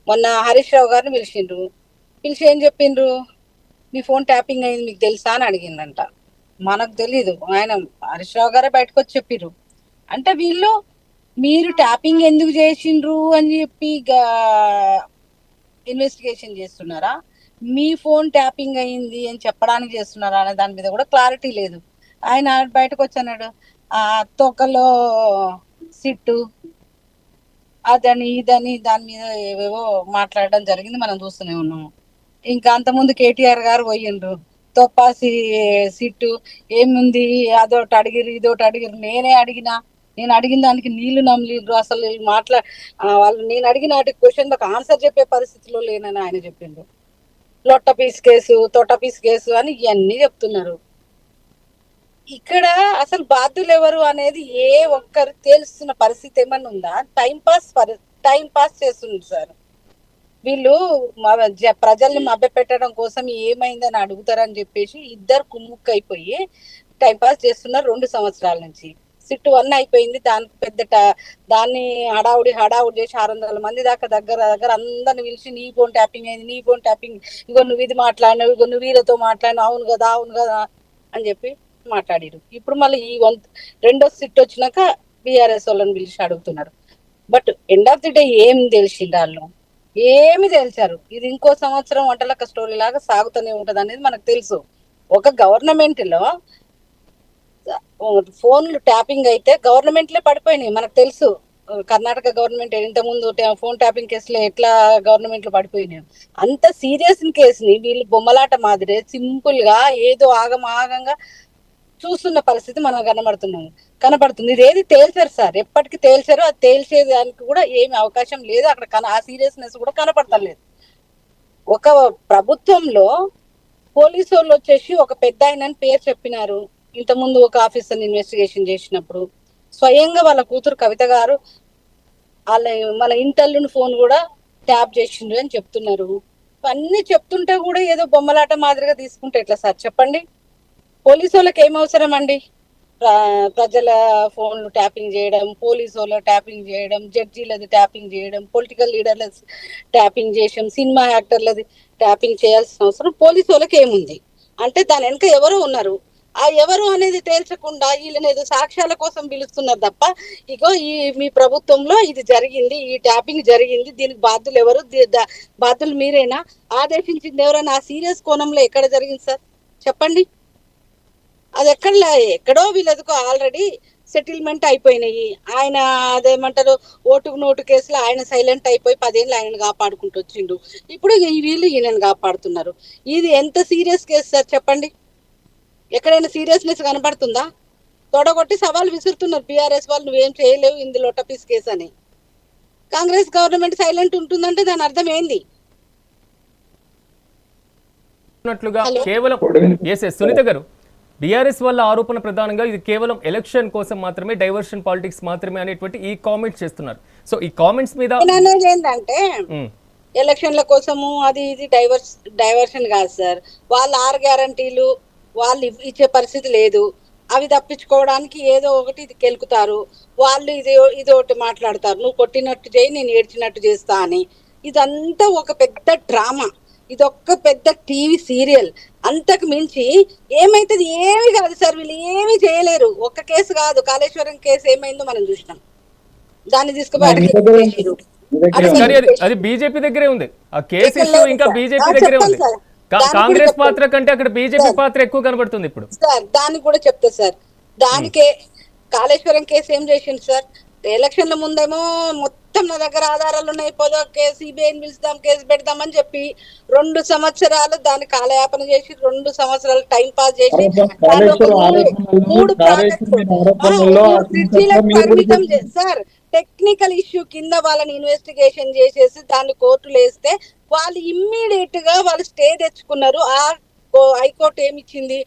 మొన్న హరీష్ రావు గారిని పిలిచిండ్రు, పిలిచి ఏం చెప్పిండ్రు, మీ ఫోన్ ట్యాపింగ్ అయింది మీకు తెలుసా అని అడిగిందంట. మనకు తెలీదు, ఆయన హరీష్ రావు గారే బయటకు వచ్చి చెప్పిర్రు. అంటే వీళ్ళు మీరు ట్యాపింగ్ ఎందుకు చేసిండ్రు అని చెప్పి ఇన్వెస్టిగేషన్ చేస్తున్నారా, మీ ఫోన్ ట్యాపింగ్ అయింది అని చెప్పడానికి చేస్తున్నారా అనే దాని మీద కూడా క్లారిటీ లేదు. ఆయన బయటకు వచ్చాడు, తోకలో సిట్టు అదని ఇదని దాని మీద ఏవేవో మాట్లాడడం జరిగింది, మనం చూస్తూనే ఉన్నాము. ఇంకా అంతకుముందు కేటీఆర్ గారు పోయిండ్రు, తొప్పాసి సిట్టు ఏముంది అదొకటి అడిగిరు ఇదొకటి అడిగిరు. నేను అడిగిన దానికి నీళ్లు నమ్మలిండ్రు. అసలు వాళ్ళు నేను అడిగిన వాటి క్వశ్చన్ ఒక ఆన్సర్ చెప్పే పరిస్థితిలో లేనని ఆయన చెప్పిండ్రు. తొట్ట పీస్ కేసు అని ఇవన్నీ చెప్తున్నారు. ఇక్కడ అసలు బాధ్యులు ఎవరు అనేది ఏ ఒక్కరు తేలుస్తున్న పరిస్థితి ఏమన్నా ఉందా? టైం పాస్ చేస్తుంది సార్ వీళ్ళు. ప్రజల్ని మభ్య పెట్టడం కోసం ఏమైందని అడుగుతారని చెప్పేసి ఇద్దరు కుమ్ముక్కైపోయి టైం పాస్ చేస్తున్నారు 2 సంవత్సరాల నుంచి. సిట్ 1 అయిపోయింది, దానికి దాన్ని హడావుడి చేసి 600 మంది దాకా దగ్గర అందరిని పిలిచి నీ ఫోన్ ట్యాపింగ్ అయింది, నీ ఫోన్ ట్యాపింగ్, ఇగో నువ్వు ఇది మాట్లాడినావు, ఇగో నువ్వు వీళ్ళతో మాట్లాడినావు, అవును కదా అని చెప్పి మాట్లాడిరు. ఇప్పుడు మళ్ళీ ఈ రెండో సిట్ వచ్చినాక బీఆర్ఎస్ వాళ్ళని పిలిచి అడుగుతున్నారు. But end of the day ఏం తెలిసింది వాళ్ళు? ఏమి తెలిసారు? ఇది ఇంకో సంవత్సరం వంటలక్క స్టోరీ లాగా సాగుతూనే ఉంటది అనేది మనకు తెలుసు. ఒక గవర్నమెంట్ లో ఫోన్లు ట్యాపింగ్ అయితే గవర్నమెంట్లే పడిపోయినాయి మనకు తెలుసు. కర్ణాటక గవర్నమెంట్ ఇంత ముందు ఫోన్ ట్యాపింగ్ కేసులో ఎట్లా గవర్నమెంట్లు పడిపోయినాయి. అంత సీరియస్ కేసుని వీళ్ళు బొమ్మలాట మాదిరే సింపుల్ గా ఏదో ఆగంగా చూస్తున్న పరిస్థితి మనం కనబడుతుంది. ఇది ఏది తేల్చారు సార్, ఎప్పటికీ తేల్చారు. అది తేల్చేదానికి కూడా ఏమి అవకాశం లేదు అక్కడ. ఆ సీరియస్నెస్ కూడా కనపడతలేదు. ఒక ప్రభుత్వంలో పోలీసు వాళ్ళు వచ్చేసి ఒక పెద్ద ఆయనని పేరు చెప్పినారు. ఇంతకుముందు ఒక ఆఫీసర్ ఇన్వెస్టిగేషన్ చేసినప్పుడు స్వయంగా వాళ్ళ కూతురు కవిత గారు మన ఇంటల్లుని ఫోన్ కూడా ట్యాప్ చేసిండ్రు అని చెప్తున్నారు. అన్ని చెప్తుంటే కూడా ఏదో బొమ్మలాట మాదిరిగా తీసుకుంటే ఎట్లా సార్ చెప్పండి? పోలీసు వాళ్ళకి ఏం అవసరం అండి? ప్రజల ఫోన్లు ట్యాపింగ్ చేయడం, పోలీసు వాళ్ళు ట్యాపింగ్ చేయడం, జడ్జీలది ట్యాపింగ్ చేయడం, పొలిటికల్ లీడర్ల ట్యాపింగ్ చేయడం, సినిమా యాక్టర్లది ట్యాపింగ్ చేయాల్సిన అవసరం పోలీసు వాళ్ళకి ఏముంది? అంటే దాని వెనక ఎవరో ఉన్నారు. ఆ ఎవరు అనేది తేల్చకుండా వీళ్ళని ఏదో సాక్ష్యాల కోసం పిలుస్తున్నారు తప్ప, ఇగో మీ ప్రభుత్వంలో ఇది జరిగింది, ఈ ట్యాపింగ్ జరిగింది, దీనికి బాధ్యులు ఎవరు, బాధ్యులు మీరేనా, ఆదేశించింది ఎవరైనా? ఆ సీరియస్ కోణంలో ఎక్కడ జరిగింది సార్ చెప్పండి? అది ఎక్కడో వీళ్ళకు ఆల్రెడీ సెటిల్మెంట్ అయిపోయినాయి. ఆయన అదేమంటారు ఓటుకు నోటు కేసులో ఆయన సైలెంట్ అయిపోయి 10 ఏళ్ళు ఆయనను కాపాడుకుంటూ వచ్చిండు. ఇప్పుడు వీళ్ళు ఈయనను కాపాడుతున్నారు. ఇది ఎంత సీరియస్ కేసు సార్ చెప్పండి? ఎక్కడైనా సీరియస్నెస్ కనబడుతుందా? తొడగొట్టి సవాల్ విసురుతున్నారు బీఆర్ఎస్ వాళ్ళు, నువ్వేం చేయలేవు ఇందులో టపీస్ కేసు అని. కాంగ్రెస్ గవర్నమెంట్ సైలెంట్ ఉంటుందంటే దాని అర్థం ఏంది? కేవలం సునీత గారు, బీఆర్ఎస్ వల్ల ఆరోపణ ప్రధానంగా ఇది కేవలం ఎలక్షన్ కోసం మాత్రమే, డైవర్షన్ పాలిటిక్స్ మాత్రమే అనేటువంటి ఈ కామెంట్స్ చేస్తున్నారు. సో ఈ కామెంట్స్ మీద ఏంటంటే ఎలక్షన్ల కోసము అది ఇది డైవర్షన్ కాదు సార్. వాళ్ళు 6 గ్యారంటీలు వాళ్ళు ఇచ్చే పరిస్థితి లేదు. అవి తప్పించుకోవడానికి ఏదో ఒకటి ఇది కెలుకుతారు. వాళ్ళు ఇది ఒకటి మాట్లాడతారు, నువ్వు కొట్టినట్టు చేయి నేను ఏడ్చినట్టు చేస్తా అని. ఇదంతా ఒక పెద్ద డ్రామా, ఇదొక్క పెద్ద టీవీ సీరియల్. అంతకు మించి ఏమైతుంది? ఏమి కాదు సార్, వీళ్ళు ఏమి చేయలేరు. ఒక్క కేసు కాదు, కాళేశ్వరం కేసు ఏమైందో మనం చూసినాం. దాన్ని తీసుకుపోయి అది బీజేపీ దగ్గరే ఉంది. ఆ కేసు ఇష్యూ ఇంకా బీజేపీ దగ్గరే ఉంది. కాంగ్రెస్ పాత్ర కంటే అక్కడ బీజేపీ పాత్ర ఎక్కువ కనబడుతుంది ఇప్పుడు. సార్ దానికి కూడా చెప్తా సార్, దానికే కాళేశ్వరం కేసు ఏం చేసింది సార్? ఎలక్షన్ల ముందేమో మొత్తం నా దగ్గర ఆధారాలు ఉన్నాయి, పోదో సిబిఐని పిలుస్తాం, కేసు పెడతామని చెప్పి 2 సంవత్సరాలు దాన్ని కాలయాపన చేసి 2 సంవత్సరాలు టైం పాస్ చేసి 3 పరిమితం సార్. టెక్నికల్ ఇష్యూ కింద వాళ్ళని ఇన్వెస్టిగేషన్ చేసేసి దాన్ని కోర్టులో వేస్తే వాళ్ళు ఇమ్మీడియట్ గా వాళ్ళు స్టే తెచ్చుకున్నారు. ఆ హైకోర్టు ఏమిచ్చింది?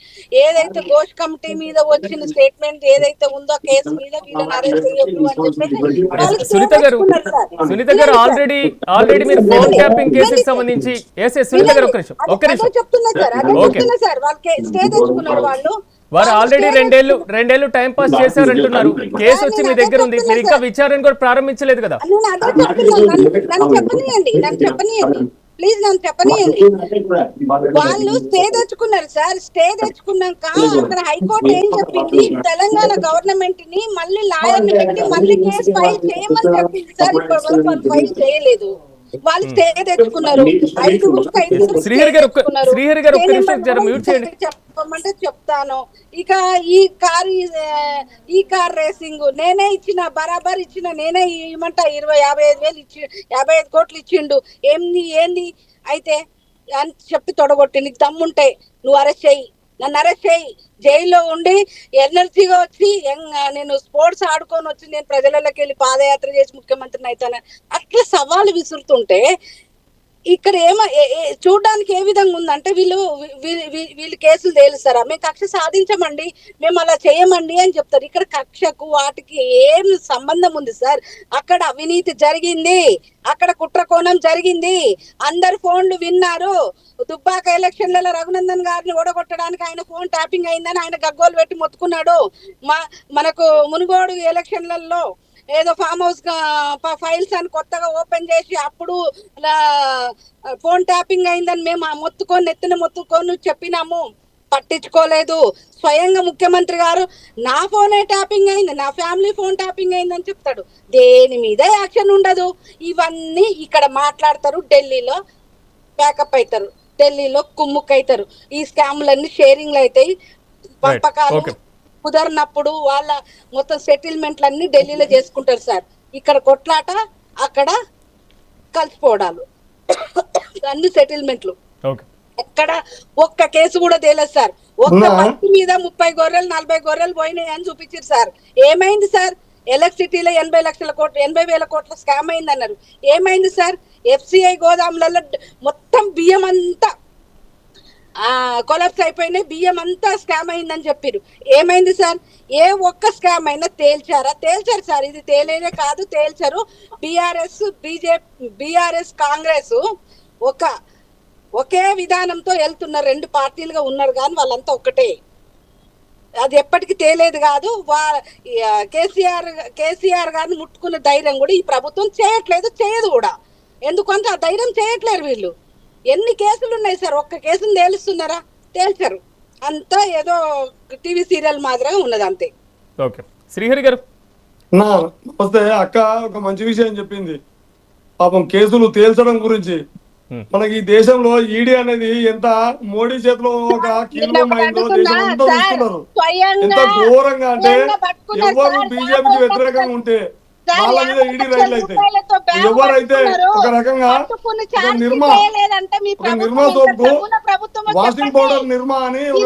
ఏదైతే ఘోష్ కమిటీ మీద వచ్చిన స్టేట్మెంట్ ఏదైతే ఉందో కేసు మీద వీళ్ళని అరెస్ట్ చేయొద్దు అని చెప్పేసి సునీత గారు ఆల్రెడీ మీరు ఫోన్ ట్యాపింగ్ కేసుకి సంబంధించి సునీత గారు ఒక్క నిమిషం చెప్తున్నా సార్, వాళ్ళకి స్టే తెచ్చుకున్నారు. వారు ఆల్రెడీ రెండేళ్లు టైం పాస్ చేశారంటున్నారు. కేసు వచ్చి మీ దగ్గర ఉంది, మీరు ఇంకా విచారణ కూడా ప్రారంభించలేదు కదా? నన్ను చెప్పనియండి ప్లీజ్, నన్ను చెప్పనియండి. వాళ్ళు స్టే తెచ్చుకున్నారు సార్. స్టే తెచ్చుకున్నాక అక్కడ హైకోర్టు ఏం చెప్పింది? తెలంగాణ గవర్నమెంట్ ని మళ్ళీ లాయర్ని పెట్టి మళ్ళీ కేసు ఫైల్ చేయమని చెప్పింది సార్. ఇప్పటి వరకు వాళ్ళు ఫైల్ చేయలేదు. వాళ్ళు స్టే తెచ్చుకున్నారు. చెప్పమంటే చెప్తాను. ఇక ఈ కార్ రేసింగ్ నేనే ఇచ్చిన, బరాబర్ ఇచ్చిన, నేనే ఇవ్వమంట 55 కోట్లు ఇచ్చిండు. ఏంది అయితే అని చెప్పి తొడగొట్టి, నీకు దమ్ముంటే నువ్వు నన్ను అరెస్ట్ చేయి, జైల్లో ఉండి ఎనర్జీగా వచ్చి నేను స్పోర్ట్స్ ఆడుకొని వచ్చి నేను ప్రజలలోకి వెళ్ళి పాదయాత్ర చేసి ముఖ్యమంత్రిని అవుతాను అట్లా సవాలు విసురుతుంటే ఇక్కడ చూడడానికి ఏ విధంగా ఉందంటే వీళ్ళు కేసులు తేలుస్తారా, మేము కక్ష సాధించమండి, మేము అలా చేయమండి అని చెప్తారు. ఇక్కడ కక్షకు వాటికి ఏం సంబంధం ఉంది సార్? అక్కడ అవినీతి జరిగింది, అక్కడ కుట్రకోణం జరిగింది, అందరు ఫోన్లు విన్నారు. దుబ్బాక ఎలక్షన్లలో రఘునందన్ గారిని ఓడగొట్టడానికి ఆయన ఫోన్ ట్యాపింగ్ అయిందని ఆయన గగ్గోలు పెట్టి మొత్తుకున్నాడు. మనకు మునుగోడు ఎలక్షన్లలో ఏదో ఫామ్ హౌస్ ఫైల్స్ అని కొత్తగా ఓపెన్ చేసి అప్పుడు ఫోన్ ట్యాపింగ్ అయిందని మేము ఎత్తిన మొత్తుకొని చెప్పినాము, పట్టించుకోలేదు. స్వయంగా ముఖ్యమంత్రి గారు నా ఫోనే ట్యాపింగ్ అయింది, నా ఫ్యామిలీ ఫోన్ ట్యాపింగ్ అయిందని చెప్తాడు. దేని మీద యాక్షన్ ఉండదు. ఇవన్నీ ఇక్కడ మాట్లాడతారు, ఢిల్లీలో ప్యాకప్ అవుతారు, ఢిల్లీలో కుమ్ముక్ అవుతారు. ఈ స్కామ్లన్నీ షేరింగ్లు అవుతాయి, పంపకాలు కుదరినప్పుడు వాళ్ళ మొత్తం సెటిల్మెంట్లన్నీ ఢిల్లీలో చేసుకుంటారు సార్. ఇక్కడ కొట్లాట, అక్కడ కలిసిపోవడాలు, అన్ని సెటిల్మెంట్లు. ఎక్కడ ఒక్క కేసు కూడా తేలేదు సార్. ఒక్క బండి మీద 30 గొర్రెలు 40 గొర్రెలు పోయినాయి అని చూపించారు సార్. ఏమైంది సార్? ఎలక్ట్రిసిటీలో 80,000 కోట్ల స్కామ్ అయింది అన్నారు. ఏమైంది సార్? FCI గోదాములలో మొత్తం బియ్యం అంతా కొలాప్స్ అయిపోయినాయి, బియ్యం అంతా స్కామ్ అయిందని చెప్పారు. ఏమైంది సార్? ఏ ఒక్క స్కామ్ అయినా తేల్చారా? తేల్చారు సార్. ఇది తేలేనే కాదు, తేల్చారు. బీఆర్ఎస్ కాంగ్రెస్ ఒకే విధానంతో వెళ్తున్నారు, 2 పార్టీలుగా ఉన్నారు కానీ వాళ్ళంతా ఒకటే. అది ఎప్పటికీ తేలేదు కాదు. కేసీఆర్ గారిని ముట్టుకున్న ధైర్యం కూడా ఈ ప్రభుత్వం చేయట్లేదు, చేయదు కూడా. ఎందుకంటే ఆ ధైర్యం చేయట్లేరు వీళ్ళు. ఎన్ని కేసులు ఉన్నాయి సార్? ఒక్క కేసును తేలుస్తున్నారా? తేల్చరు. అంతా ఏదో టీవీ సీరియల్ మాదిరిగా ఉన్నది అంతే. ఓకే, శ్రీహరి గారు నమస్తే. అక్క ఒక మంచి విషయం చెప్పింది. పాపం కేసులు తేల్చడం గురించి. మనకి ఈ దేశంలో ఈడీ అనేది ఎంత మోడీ చేతిలో ఒక కీలకమైందో దేశం అంతా చూస్తున్నారు. ఎంత ఘోరంగా అంటే ఎవరు బీజేపీకి వ్యతిరేకంగా ఉంటే వాళ్ళ మీద ఈడీ రైళ్లు అయితే, ఎవరైతే ఒక రకంగా నిర్మా సోప్కు వాషింగ్ పౌడర్ నిర్మా అని ఒక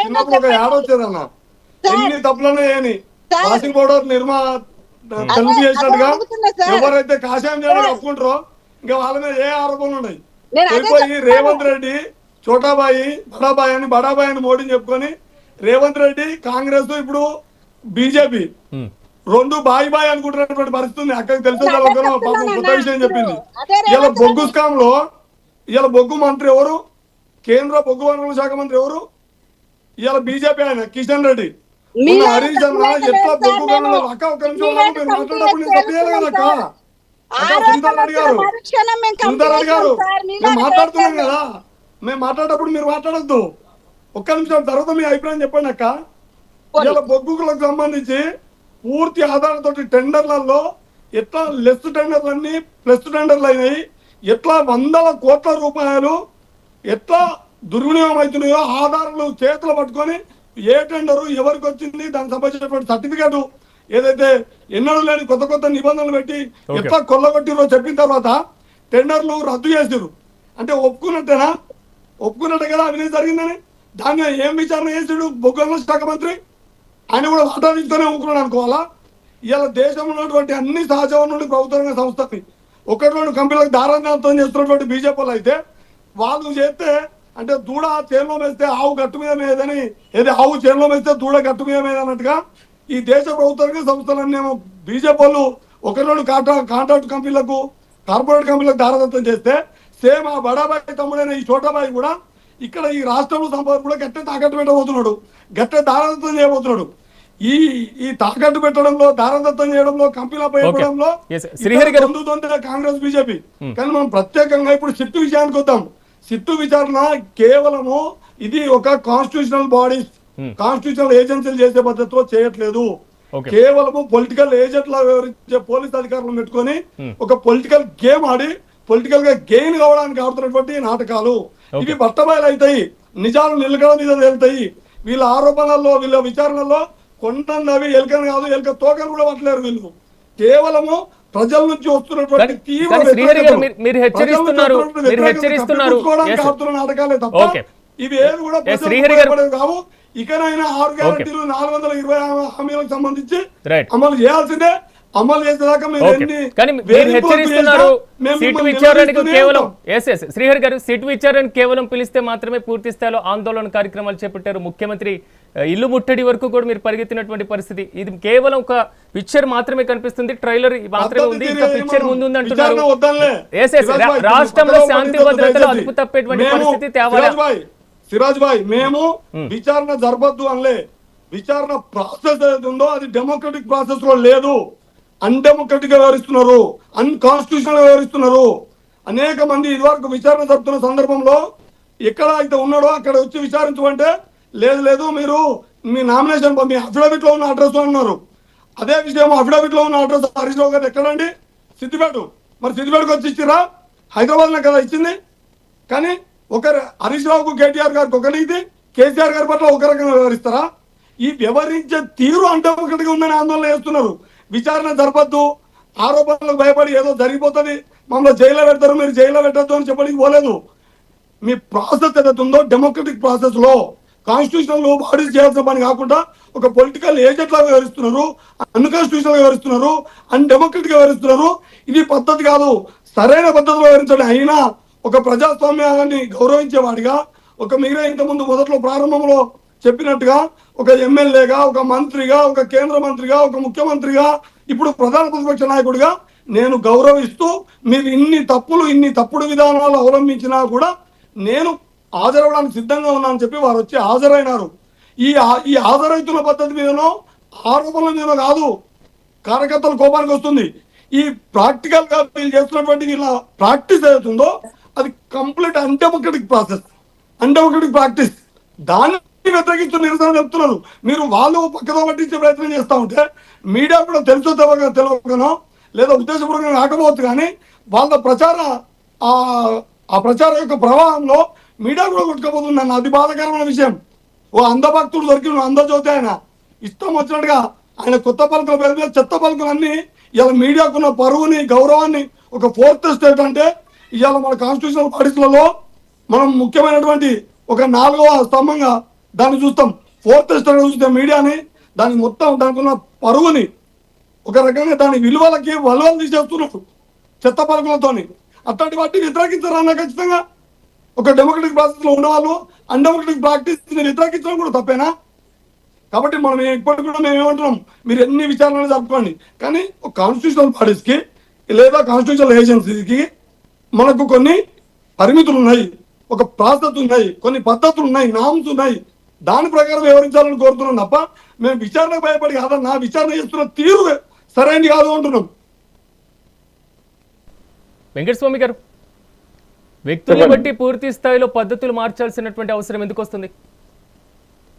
చిన్నప్పుడు ఒక యాడ్ వచ్చేదన్న, ఎన్ని తప్పులన్నా ఏని వాషింగ్ పౌడర్ నిర్మా కలుపు చేసినట్టుగా ఎవరైతే కాషాయం చేయడానికి ఒప్పుకుంటారో ఇంకా వాళ్ళ మీద ఏ ఆరోపణలు ఉన్నాయి. అయిపోయి రేవంత్ రెడ్డి చోటాబాయి బడాబాయి అని మోడీని చెప్పుకొని రేవంత్ రెడ్డి కాంగ్రెస్ ఇప్పుడు బీజేపీ 2 బాయి అనుకుంటున్నటువంటి పరిస్థితి అక్కడికి తెలిసిన పాపం కొత్త విషయం చెప్పింది. ఇలా బొగ్గు స్కామ్ లో ఇలా బొగ్గు మంత్రి ఎవరు? కేంద్ర బొగ్గు వనరుల శాఖ మంత్రి ఎవరు? ఇలా బీజేపీ ఆయన కిషన్ రెడ్డి. హరీష్ అన్న ఎట్లా బొగ్గు గనులు అక్క ఒక నిమిషం మీరు మాట్లాడేటప్పుడు నేను తప్పేయాలి కదక్క. సుందర్ రెడ్డి గారు మేము మాట్లాడుతున్నాం కదా, మేము మాట్లాడేటప్పుడు మీరు మాట్లాడద్దు. ఒక్క నిమిషం తర్వాత మీ అభిప్రాయం చెప్పండి అక్క. ఇలా బొగ్గులకు సంబంధించి పూర్తి ఆధారంతో టెండర్లలో ఎట్లా లెస్ టెండర్లన్నీ ప్లస్ టెండర్లు అయినాయి, ఎట్లా 100 కోట్ల రూపాయలు ఎట్లా దుర్వినియోగం అవుతున్నాయో ఆధారాలు చేతులు పట్టుకొని ఏ టెండరు ఎవరికి వచ్చింది దానికి సంబంధించినటువంటి సర్టిఫికేట్ ఏదైతే ఎన్నడూ లేని కొత్త నిబంధనలు పెట్టి ఎట్లా కొల్లగొట్టిరో చెప్పిన తర్వాత టెండర్లు రద్దు చేసారు. అంటే ఒప్పుకున్నట్టేనా? ఒప్పుకున్నట్టే కదా అవినీతి జరిగిందని. దాన్ని ఏం విచారణ చేసాడు బొగ్గు శాఖ మంత్రి? ఆయన కూడా వాటా తీసుకొని ఊరుకున్నాడు అనుకోవాలా? ఇలా దేశంలో ఉన్నటువంటి అన్ని సహజ వనరులు ప్రభుత్వ రంగ సంస్థని 1-2 కంపెనీలకు దారాంతం చేస్తున్నటువంటి బీజేపీ వాళ్ళు అయితే వాళ్ళు చేస్తే అంటే దూడ చేనులో వేస్తే ఆవు గట్టు మీద మేదని, ఏది ఆవు చేనులో వేస్తే దూడ గట్టు మీద మీద అన్నట్టుగా ఈ దేశ ప్రభుత్వ రంగ సంస్థలన్నీ ఏమో బీజేపీ వాళ్ళు 1-2 కాంట్రాక్ట్ కంపెనీలకు కార్పొరేట్ కంపెనీలకు దారాదత్తం చేస్తే సేమ్ ఆ బడాబాయి తమ్ముడైన ఈ చోటాబాయి కూడా ఇక్కడ ఈ రాష్ట్రంలో సంపద కూడా గట్టే తాకట్టు పెట్టబోతున్నాడు, గట్టే దారాదత్తం చేయబోతున్నాడు. ఈ తాకట్టు పెట్టడంలో దారదత్తం చేయడంలో కంపెనీలపై ఇవ్వడంలో కాంగ్రెస్ బీజేపీ. కానీ మనం ప్రత్యేకంగా ఇప్పుడు సిట్టు విషయానికి వద్దాం. సిట్టు విచారణ కేవలము ఇది ఒక కాన్స్టిట్యూషనల్ బాడీస్ కాన్స్టిట్యూషనల్ ఏజెన్సీలు చేసే పద్ధతిలో చేయట్లేదు. కేవలము పొలిటికల్ ఏజెంట్లా వివరించే పోలీస్ అధికారులను పెట్టుకొని ఒక పొలిటికల్ గేమ్ ఆడి పొలిటికల్ గా గెయిన్ కావడానికి ఆడుతున్నటువంటి నాటకాలు ఇవి బట్టబయలు అవుతాయి. నిజాలు నిలకడ మీద తేలుతాయి. వీళ్ళ ఆరోపణల్లో వీళ్ళ విచారణలో కొండవి ఎలుకను కాదు, ఎలుక తోకలు కూడా పట్టలేరు వీళ్ళు. కేవలము ప్రజల నుంచి వస్తున్నటువంటి తీవ్ర నాటకాలే తప్ప ఇవి ఏది కూడా కావు. ఇకనైనా 6 గ్యారెంటీలు 420 హామీలకు సంబంధించి అమలు చేయాల్సిందే. అమలు చేసేదాకా మీరు ఓకే. ఎన్ని కానీ మీరు వేధింపులకు హెచ్చరిస్తున్నారు చేసినా మేము సీటు మిమ్మల్ని విచారణకు నిలదీస్తూనే కేవలం ఉంటాం. శ్రీహరి గారు సీటు విచారణ కేవలం పిలిస్తే మాత్రమే పూర్తి స్థాయిలో ఆందోళన కార్యక్రమాలు చేపట్టారు. ముఖ్యమంత్రి ఇల్లు ముట్టడి వరకు కూడా మీరు పరిగెత్తినటువంటి పరిస్థితి. ఇది కేవలం ఒక పిక్చర్ మాత్రమే కనిపిస్తుంది, ట్రైలర్ మాత్రమే ఉంది, ఇంకా పిక్చర్ ముందు ఉంది అంటున్నారు. విచారణ వద్దనులే. Yes, yes. సిరాజ్ భాయ్, రాష్ట్రంలో పక్కన శాంతి పక్కన భద్రతలు దయచేసి. అదుపు తప్పేటువంటి మేము- పరిస్థితి తేవాలా? సిరాజ్ భాయ్ మేము విచారణ జరపద్దు అనలే. విచారణ ప్రాసెస్ ఏదైతే ఉందో అది డెమోక్రటిక్ ప్రాసెస్ లో లేదు. అన్డెమోక్రటిక్ గా వ్యవహరిస్తున్నారు, అన్కాన్స్టిట్యూషనల్ గా వ్యవహరిస్తున్నారు. అనేక మంది ఇదివరకు విచారణ జరుపుతున్న సందర్భంలో ఎక్కడ అయితే ఉన్నాడో అక్కడ వచ్చి విచారించమంటే లేదు మీరు మీ నామినేషన్ మీ అఫిడవిట్ లో ఉన్న అడ్రస్ అన్నారు. అదే విషయం అఫిడవిట్ లో ఉన్న అడ్రస్ హరీష్ రావు గారు ఎక్కడండి? సిద్దిపేట. మరి సిద్దిపేటకు వచ్చి ఇచ్చిరా? హైదరాబాద్ లో కదా ఇచ్చింది. కానీ హరీష్ రావుకు కేటీఆర్ గారికి ఒక నీతి, కేసీఆర్ గారి పట్ల ఒక రకంగా వ్యవహరిస్తారా? ఈ వ్యవహరించే తీరు అంటే ఒకటిగా ఉందని ఆందోళన చేస్తున్నారు. విచారణ జరపద్దు, ఆరోపణలకు భయపడి ఏదో జరిగిపోతుంది, మమ్మల్ని జైల్లో పెడతారు, మీరు జైల్లో పెట్టద్దు అని చెప్పడానికి పోలేదు. మీ ప్రాసెస్ ఏదైతే ఉందో డెమోక్రటిక్ ప్రాసెస్ లో కాన్స్టిట్యూషనల్ బాడీస్ చేయాల్సిన పని కాకుండా ఒక పొలిటికల్ ఏజెంట్ లా వ్యవహరిస్తున్నారు, అన్కాన్స్టిట్యూషనల్ గా వ్యవహరిస్తున్నారు, అన్డెమోక్రటిక్ గా వ్యవహరిస్తున్నారు. ఇది పద్ధతి కాదు. సరైన పద్ధతిలో వ్యవహరించడం అయినా ఒక ప్రజాస్వామ్యాన్ని గౌరవించేవాడిగా, ఒక మీరే ఇంతకుముందు మొదట్లో ప్రారంభంలో చెప్పినట్టుగా ఒక ఎమ్మెల్యేగా, ఒక మంత్రిగా, ఒక కేంద్ర మంత్రిగా, ఒక ముఖ్యమంత్రిగా, ఇప్పుడు ప్రధాన ప్రతిపక్ష నాయకుడిగా నేను గౌరవిస్తూ మీరు ఇన్ని తప్పుడు విధానాలు అవలంబించినా కూడా నేను హాజరవడానికి సిద్ధంగా ఉన్నానని చెప్పి వారు వచ్చి హాజరైనారు. ఈ హాజరవుతున్న పద్ధతి మీదనో ఆరోపణల మీద కాదు కార్యకర్తల కోపానికి వస్తుంది. ఈ ప్రాక్టికల్ గా వీళ్ళు చేస్తున్నటువంటి వీళ్ళ ప్రాక్టీస్ ఏదైతుందో అది complete undemocratic process, undemocratic practice. దాన్ని వ్యతిరేకిస్తూ నిరసన చెప్తున్నారు. మీరు వాళ్ళు పక్కదో పట్టించే ప్రయత్నం చేస్తూ ఉంటే మీడియా కూడా తెలుసో తెలియకనో లేదా ఉద్దేశపూర్వకంగా రాకపోవచ్చు, కానీ వాళ్ళ ఆ ప్రచారం యొక్క ప్రవాహంలో మీడియా కూడా కొట్టుకపోతుంది. అన్న అది బాధాకరమైన విషయం. ఓ అంధభక్తుడు దొరికి అందజోతే ఆయన ఇష్టం వచ్చినట్టుగా ఆయన కొత్త పలుకుల పేరు మీద చెత్త పలుకులన్నీ ఇవాళ మీడియాకున్న పరువుని గౌరవాన్ని ఒక ఫోర్త్ స్టేట్ అంటే ఇవాళ మన కాన్స్టిట్యూషనల్ పార్టీస్లలో మనం ముఖ్యమైనటువంటి ఒక 4వ స్తంభంగా దాన్ని చూస్తాం. ఫోర్త్ స్టేట్ చూస్తే మీడియాని దాని మొత్తం దానికి ఉన్న పరువుని ఒక రకంగా దాని విలువలకి వలవలు తీసేస్తున్నారు చెత్త పలుకులతోని. అట్లాంటి వాటిని వ్యతిరేకించారన్న ఖచ్చితంగా ఒక డెమోక్రటిక్ ప్రాసెస్ లో ఉన్నవాళ్ళు అన్డెమోక్రటిక్ ప్రాక్టీస్ వ్యతిరేకించడం కూడా తప్పేనా? కాబట్టి మనం ఇప్పటికి కూడా మేము ఏమంటున్నాం, మీరు ఎన్ని విచారణలు జరుపుకోండి, కానీ ఒక కాన్స్టిట్యూషనల్ బాడీస్ కి లేదా కాన్స్టిట్యూషనల్ ఏజెన్సీకి మనకు కొన్ని పరిమితులు ఉన్నాయి, ఒక ప్రాసెస్ ఉన్నాయి, కొన్ని పద్ధతులు ఉన్నాయి, నామ్స్ ఉన్నాయి. దాని ప్రకారం వివరించాలని కోరుతున్నాం తప్ప మేము విచారణకు భయపడి కాదన్నా, విచారణ చేస్తున్న తీరు సరైనది కాదు అంటున్నాం. వెంకటస్వామి గారు, వ్యక్తులను బట్టి పూర్తి స్థాయిలో పద్ధతులు మార్చాల్సినటువంటి అవసరం ఎందుకు వస్తుంది?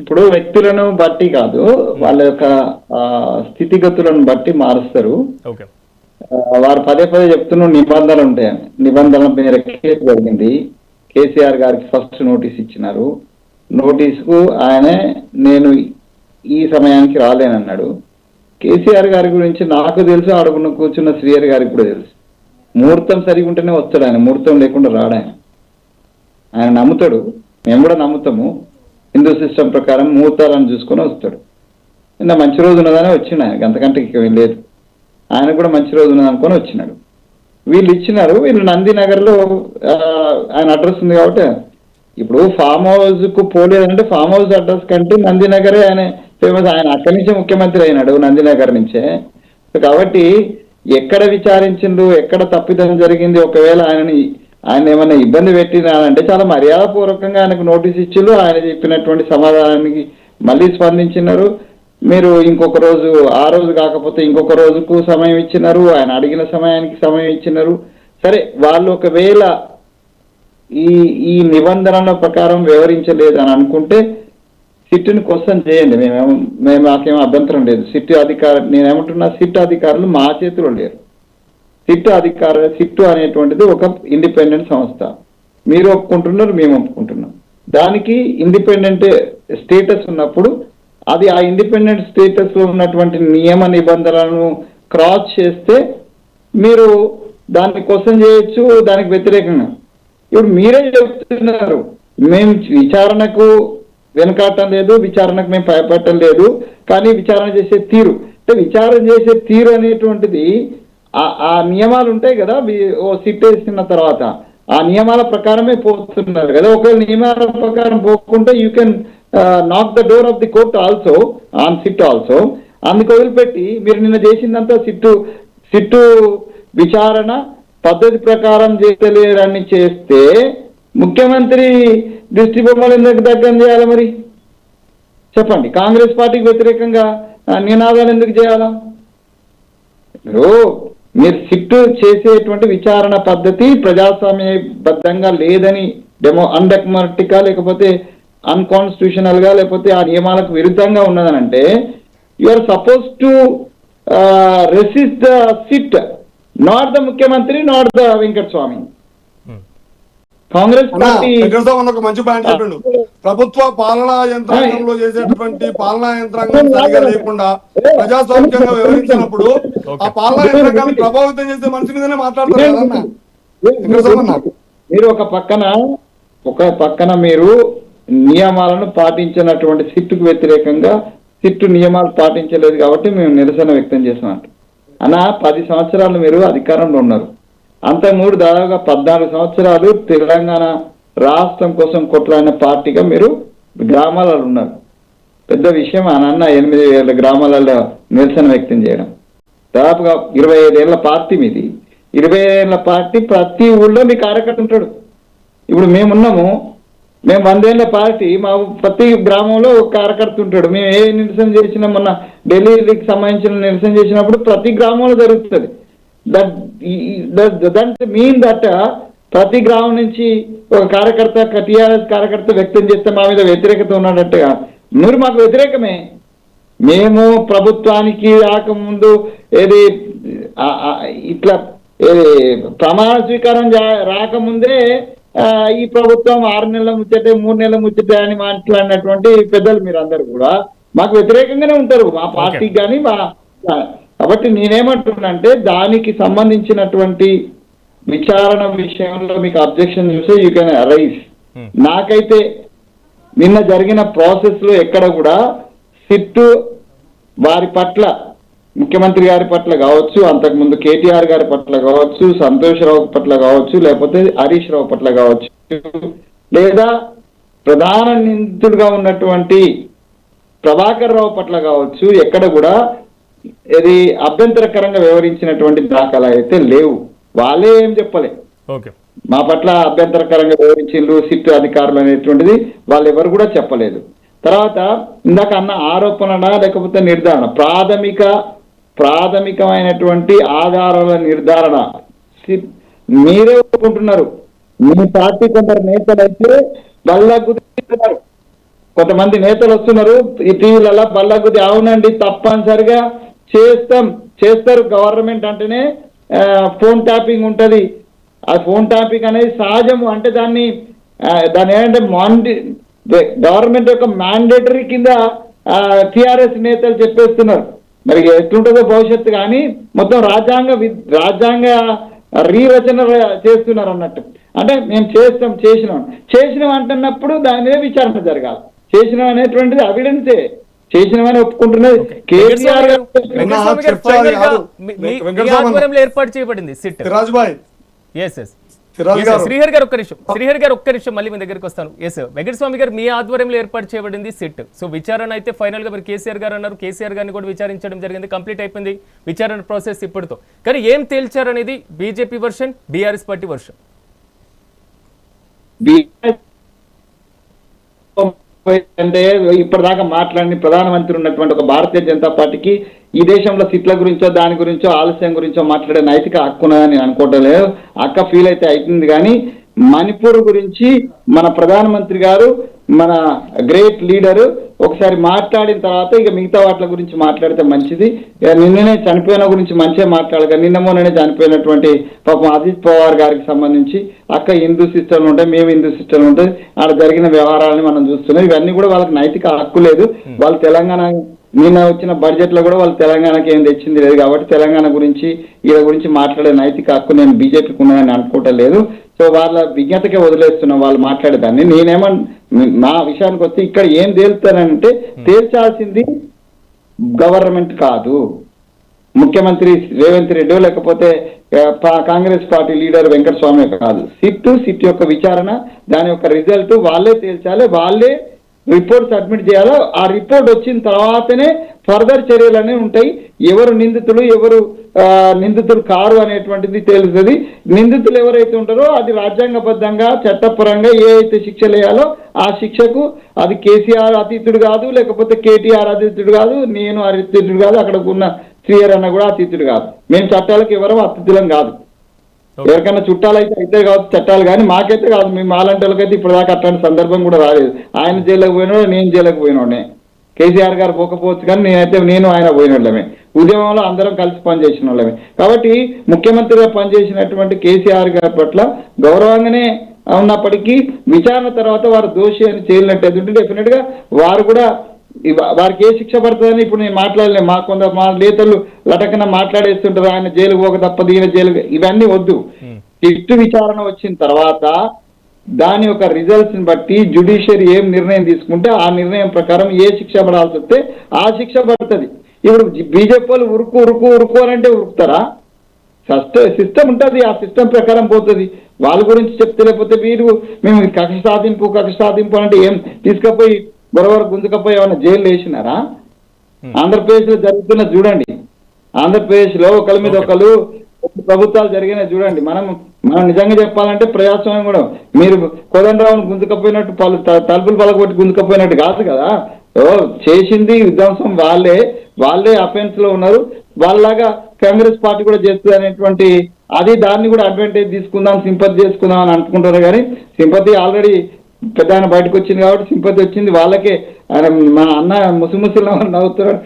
ఇప్పుడు వ్యక్తులను బట్టి కాదు, వాళ్ళ యొక్క స్థితిగతులను బట్టి మారుస్తారు. ఓకే, వారు పదే చెప్తున్న నిబంధనలు ఉంటాయని, నిబంధనల మేరకే జరిగింది. కేసీఆర్ గారికి ఫస్ట్ నోటీస్ ఇచ్చినారు. నోటీసుకు నేను ఈ సమయానికి రాలేనన్నాడు. కేసీఆర్ గారి గురించి నాకు తెలుసు, అడుగున కూర్చున్న శ్రీహరి గారికి కూడా తెలుసు. ముహూర్తం సరిగా ఉంటేనే వస్తాడు ఆయన, ముహూర్తం లేకుండా రాడు ఆయన నమ్ముతాడు, మేము కూడా నమ్ముతాము. హిందూ సిస్టమ్ ప్రకారం ముహూర్తాలను చూసుకొని వస్తాడు. నిన్న మంచి రోజు ఉన్నదని వచ్చిండు ఆయనకి, అంతకంటే లేదు. ఆయన కూడా మంచి రోజు ఉన్నది అనుకొని వచ్చినాడు. వీళ్ళు ఇచ్చినారు. వీళ్ళు నందినగర్లో ఆయన అడ్రస్ ఉంది కాబట్టి ఇప్పుడు ఫామ్ హౌస్ కు పోలేదంటే ఫామ్ హౌస్ అడ్రస్ కంటే నందినగరే ఆయన ఫేమస్. ఆయన అక్కడి నుంచే ముఖ్యమంత్రి అయినాడు, నందినగర్ నుంచే. కాబట్టి ఎక్కడ విచారించిండు, ఎక్కడ తప్పిదం జరిగింది, ఒకవేళ ఆయన ఏమైనా ఇబ్బంది పెట్టినారంటే చాలా మర్యాదపూర్వకంగా ఆయనకు నోటీస్ ఇచ్చిళ్ళు. ఆయన చెప్పినటువంటి సమాధానానికి మళ్ళీ స్పందించినారు. మీరు ఇంకొక రోజు, ఆ రోజు కాకపోతే ఇంకొక రోజుకు సమయం ఇచ్చినారు, ఆయన అడిగిన సమయానికి సమయం ఇచ్చినారు. సరే, వాళ్ళు ఒకవేళ ఈ నిబంధనల ప్రకారం వివరించలేదు అని అనుకుంటే సిట్టుని క్వశ్చన్ చేయండి, మేము మాకేం అభ్యంతరం లేదు. నేనేమంటున్నా, సిట్ అధికారులు మా చేతిలో లేరు. సిట్టు అనేటువంటిది ఒక ఇండిపెండెంట్ సంస్థ. మీరు ఒప్పుకుంటున్నారు, మేము ఒప్పుకుంటున్నాం. దానికి ఇండిపెండెంట్ స్టేటస్ ఉన్నప్పుడు అది ఆ ఇండిపెండెంట్ స్టేటస్ లో ఉన్నటువంటి నియమ నిబంధనలను క్రాస్ చేస్తే మీరు దాన్ని క్వశ్చన్ చేయొచ్చు, దానికి వ్యతిరేకంగా. ఇప్పుడు మీరే చెప్తున్నారు మేము విచారణకు వెనకాటం లేదు, విచారణకు మేము భయపడటం లేదు, కానీ విచారణ చేసే తీరు అంటే విచారణ చేసే తీరు అనేటువంటిది ఆ నియమాలు ఉంటాయి కదా, ఓ సిట్ వేసిన తర్వాత ఆ నియమాల ప్రకారమే పోతున్నారు కదా. ఒకవేళ నియమాల ప్రకారం పోకుంటే you can knock the door of the court also on SIT also. అందుకు వదిలిపెట్టి మీరు నిన్న చేసిందంతా సిట్టు విచారణ పద్ధతి ప్రకారం చేయలేరని చేస్తే ముఖ్యమంత్రి దృష్టి బొమ్మలు ఎందుకు దగ్గర చేయాలి మరి చెప్పండి? కాంగ్రెస్ పార్టీకి వ్యతిరేకంగా నినాదాలు ఎందుకు చేయాలా? మీరు సిట్టు చేసేటువంటి విచారణ పద్ధతి ప్రజాస్వామ్యబద్ధంగా లేదని అన్డెమోక్రటిక్ గా లేకపోతే అన్కాన్స్టిట్యూషనల్ గా లేకపోతే ఆ నియమాలకు విరుద్ధంగా ఉన్నదనంటే you are suppose to resist the SIT, not the ముఖ్యమంత్రి, not the Venkataswamy. Congress party ఒక మంచి పాయింట్ చెప్పిండు. ప్రభుత్వ పాలనా యంత్రాంగంలో చేసేటువంటి పాలనా యంత్రాంగం సరిగా లేకుండా ప్రజాస్వామ్యంగా వ్యవహరించినప్పుడు ఆ పాలనా యంత్రాంగాన్ని ప్రభావితం చేసే మనిషి మీదనే మాట్లాడతారు కదన్నా. మీరు ఒక పక్కన మీరు నియమాలను పాటించినటువంటి సిట్టుకు వ్యతిరేకంగా సిట్టు నియమాలు పాటించలేదు కాబట్టి మేము నిరసన వ్యక్తం చేస్తున్నాం అన్న. 10 సంవత్సరాలు మీరు అధికారంలో ఉన్నారు, అంతకుముందు దాదాపుగా 14 సంవత్సరాలు తెలంగాణ రాష్ట్రం కోసం కొట్లాడిన పార్టీగా మీరు గ్రామాలలో ఉన్నారు. పెద్ద విషయం అన్న 8,000 గ్రామాలలో నిరసన వ్యక్తం చేయడం. దాదాపుగా 25 ఏళ్ల పార్టీ మీది. 25 ఏళ్ల పార్టీ, ప్రతి ఊళ్ళో మీ కార్యకర్త ఉంటాడు. ఇప్పుడు మేమున్నాము, మేము 100 ఏళ్ల పార్టీ, మా ప్రతి గ్రామంలో ఒక కార్యకర్త ఉంటాడు. మేము ఏ నిరసన చేసినా, మొన్న ఢిల్లీకి సంబంధించిన నిరసన చేసినప్పుడు ప్రతి గ్రామంలో జరుగుతుంది. దట్ మీన్ దట్ ప్రతి గ్రామం నుంచి ఒక కార్యకర్త, టీఆర్ఎస్ కార్యకర్త వ్యక్తం చేస్తే మా మీద వ్యతిరేకత ఉన్నట్టుగా మీరు మాకు వ్యతిరేకమే. మేము ప్రభుత్వానికి రాకముందు ఏది ఇట్లా ప్రమాణ స్వీకారం రాకముందే ఈ ప్రభుత్వం 6 నెలల ముచ్చటే 3 నెలల ముచ్చటే అని మాట్లాడినటువంటి పెద్దలు మీరు అందరు కూడా మాకు వ్యతిరేకంగానే ఉంటారు, మా పార్టీకి కానీ కాబట్టి నేనేమంటున్నానంటే దానికి సంబంధించినటువంటి విచారణ విషయంలో మీకు అబ్జెక్షన్ చూస్తే యూ కెన్ రైజ్. నాకైతే నిన్న జరిగిన ప్రాసెస్ లో ఎక్కడ కూడా సిట్టు వారి పట్ల, ముఖ్యమంత్రి గారి పట్ల కావచ్చు, అంతకుముందు కేటీఆర్ గారి పట్ల కావచ్చు, సంతోష్ రావు పట్ల కావచ్చు, లేకపోతే హరీష్ రావు పట్ల కావచ్చు, లేదా ప్రధాన నిందితుడిగా ఉన్నటువంటి ప్రభాకర్ రావు పట్ల కావచ్చు, ఎక్కడ కూడా ఇది అభ్యంతరకరంగా వ్యవహరించినటువంటి దాఖలా అయితే లేవు. వాళ్ళే ఏం చెప్పలే మా పట్ల అభ్యంతరకరంగా వ్యవహరించిండ్రు సిట్టు అధికారులు అనేటువంటిది వాళ్ళు ఎవరు కూడా చెప్పలేదు. తర్వాత ఇందాక అన్న ఆరోపణ లేకపోతే నిర్ధారణ, ప్రాథమికమైనటువంటి ఆధారాల నిర్ధారణ మీరే ఒప్పుకుంటున్నారు. మీ పార్టీ కొందరు నేతలు అయితే బల్లగుద్దుతున్నారు, కొంతమంది నేతలు వస్తున్నారు ఈ టీవీలలో బల్లగుద్ది అవునండి తప్పనిసరిగా చేస్తారు. గవర్నమెంట్ అంటేనే ఫోన్ ట్యాపింగ్ ఉంటుంది, ఆ ఫోన్ ట్యాపింగ్ అనేది సహజము. అంటే దాన్ని ఏంటంటే గవర్నమెంట్ యొక్క మ్యాండేటరీ కింద టిఆర్ఎస్ నేతలు చెప్పేస్తున్నారు. మరి ఎట్లుంటుందో భవిష్యత్తు, కానీ మొత్తం రాజ్యాంగ రీరచన చేస్తున్నారు అన్నట్టు. అంటే మేము చేసినాం అంటున్నప్పుడు దాని మీద విచారణ జరగాలి. చేసినాం అనేటువంటిది ఎవిడెన్సే, చేసినామని ఒప్పుకుంటున్నది. కేసీఆర్ ఏర్పాటు చేయబడింది సిట్. శ్రీహరి గారు ఒక్క నిమిషం మళ్ళీ మీ దగ్గరికి వస్తాను. ఎస్ వెంకటస్వామి గారు, మీ ఆధ్వర్యంలో ఏర్పాటు చేయబడింది సిట్. సో విచారణ అయితే ఫైనల్ గా మీరు కేసీఆర్ గారు అన్నారు, కేసీఆర్ గారిని కూడా విచారించడం జరిగింది, కంప్లీట్ అయిపోయింది విచారణ ప్రాసెస్ ఇప్పటితో. కానీ ఏం తేల్చారనేది BJP version, BRS party version. అంటే ఇప్పటిదాకా మాట్లాడిన ప్రధానమంత్రి ఉన్నటువంటి ఒక భారతీయ జనతా పార్టీకి ఈ దేశంలో సీట్ల గురించో దాని గురించో ఆలస్యం గురించో మాట్లాడే నైతిక హక్కు ఉన్నదని నేను అనుకోవటం లేదు. అక్క ఫీల్ అయితే అవుతుంది. కానీ మణిపూర్ గురించి మన ప్రధానమంత్రి గారు, మన గ్రేట్ లీడరు ఒకసారి మాట్లాడిన తర్వాత ఇక మిగతా వాటి గురించి మాట్లాడితే మంచిది. నిన్ననే చనిపోయిన గురించి మంచిగా మాట్లాడగా, నిన్న మొన్ననే చనిపోయినటువంటి పాపం అజిత్ పవార్ గారికి సంబంధించి అక్క హిందూ సిస్టర్లు ఉంటాయి, మేము హిందూ సిస్టర్లు ఉంటాయి, ఆడ జరిగిన వ్యవహారాలని మనం చూస్తున్నాం. ఇవన్నీ కూడా వాళ్ళకి నైతిక హక్కు లేదు. వాళ్ళు తెలంగాణ నిన్న వచ్చిన బడ్జెట్ లో కూడా వాళ్ళు తెలంగాణకి ఏం తెచ్చింది లేదు. కాబట్టి తెలంగాణ గురించి వీళ్ళ గురించి మాట్లాడే నైతిక హక్కు నేను బీజేపీకి ఉన్నదని అనుకోవటం లేదు. సో వాళ్ళ విజ్ఞతకే వదిలేస్తున్నాం వాళ్ళు మాట్లాడేదాన్ని. నా విషయానికి వస్తే ఇక్కడ ఏం తేల్తానంటే తేల్చాల్సింది గవర్నమెంట్ కాదు. ముఖ్యమంత్రి రేవంత్ రెడ్డి లేకపోతే కాంగ్రెస్ పార్టీ లీడర్ వెంకటస్వామి కాదు. సిట్ యొక్క విచారణ, దాని యొక్క రిజల్ట్ వాళ్ళే తేల్చాలి, వాళ్ళే రిపోర్ట్ సబ్మిట్ చేయాలి. ఆ రిపోర్ట్ వచ్చిన తర్వాతనే ఫర్దర్ చర్యలు అనేవి ఉంటాయి. ఎవరు నిందితులు, ఎవరు నిందితులు కారు అనేటువంటిది తెలుస్తుంది. నిందితులు ఎవరైతే ఉంటారో అది రాజ్యాంగబద్ధంగా చట్టపరంగా ఏ అయితే శిక్షలు వేయాలో ఆ శిక్షకు అది కేసీఆర్ అతీతుడు కాదు, లేకపోతే కేటీఆర్ అతీతుడు కాదు, నేను అతీతుడు కాదు, అక్కడ ఉన్న శ్రీయర్ అన్న కూడా అతీతుడు కాదు. మేము చట్టాలకు ఎవరో అతిథులం కాదు. ఎవరికైనా చుట్టాలు అయితే కావచ్చు చట్టాలు, కానీ మాకైతే కాదు. మేము మాలంటోళ్ళకైతే ఇప్పటిదాకా అట్లాంటి సందర్భం కూడా రాలేదు. ఆయన జైలుకు పోయినాడు, నేను జైలుకు పోయినోడే. కేసీఆర్ గారు పోకపోవచ్చు, కానీ నేను ఆయన పోయినోళ్ళమే. ఉద్యమంలో అందరం కలిసి పనిచేసిన వాళ్ళమే. కాబట్టి ముఖ్యమంత్రిగా పనిచేసినటువంటి కేసీఆర్ గారి పట్ల గౌరవంగానే ఉన్నప్పటికీ విచారణ తర్వాత వారు దోషి అని తేలినట్టు డెఫినెట్ గా వారు కూడా వారికి ఏ శిక్ష పడుతుందని ఇప్పుడు నేను మాట్లాడలేను. మా నేతలు లటకన మాట్లాడేస్తుంటారు, ఆయన జైలుకు పోక తప్పదు, ఈయన జైలు, ఇవన్నీ వద్దు. సిట్టు విచారణ వచ్చిన తర్వాత దాని యొక్క రిజల్ట్స్ ని బట్టి జ్యుడిషియరీ ఏం నిర్ణయం తీసుకుంటే ఆ నిర్ణయం ప్రకారం ఏ శిక్ష పడాల్సి వస్తే ఆ శిక్ష పడుతుంది. ఇప్పుడు బీజేపీ వాళ్ళు ఉరుకు అంటే ఉరుకుతారా? సిస్టమ్ ఉంటుంది, ఆ సిస్టమ్ ప్రకారం పోతుంది. వాళ్ళ గురించి చెప్తే లేకపోతే మేము కక్ష సాధింపు అంటే ఏం తీసుకపోయి బొరవరకు గుంజుకపోయి ఏమైనా జైలు వేసినారా? ఆంధ్రప్రదేశ్ లో జరుగుతున్న చూడండి. ఆంధ్రప్రదేశ్ లో ఒకరి మీద ఒకరు ప్రభుత్వాలు జరిగినాయి చూడండి. మనం నిజంగా చెప్పాలంటే ప్రజాస్వామ్యం కూడా మీరు కోదండరావును గుంజుకపోయినట్టు తలుపులు పలకొట్టి గుంజుకపోయినట్టు కాదు కదా. చేసింది విధ్వంసం వాళ్ళే అఫెన్స్ లో ఉన్నారు. వాళ్ళలాగా కాంగ్రెస్ పార్టీ కూడా చేస్తుంది అనేటువంటి దాన్ని కూడా అడ్వాంటేజ్ తీసుకుందాం, సింపతి చేసుకుందాం అని అనుకుంటారు. కానీ సింపతి ఆల్రెడీ పెద్ద ఆయన బయటకు వచ్చింది కాబట్టి సింపతి వచ్చింది వాళ్ళకే. మా అన్న ముసిముసిలో నవ్వుతున్నాడు.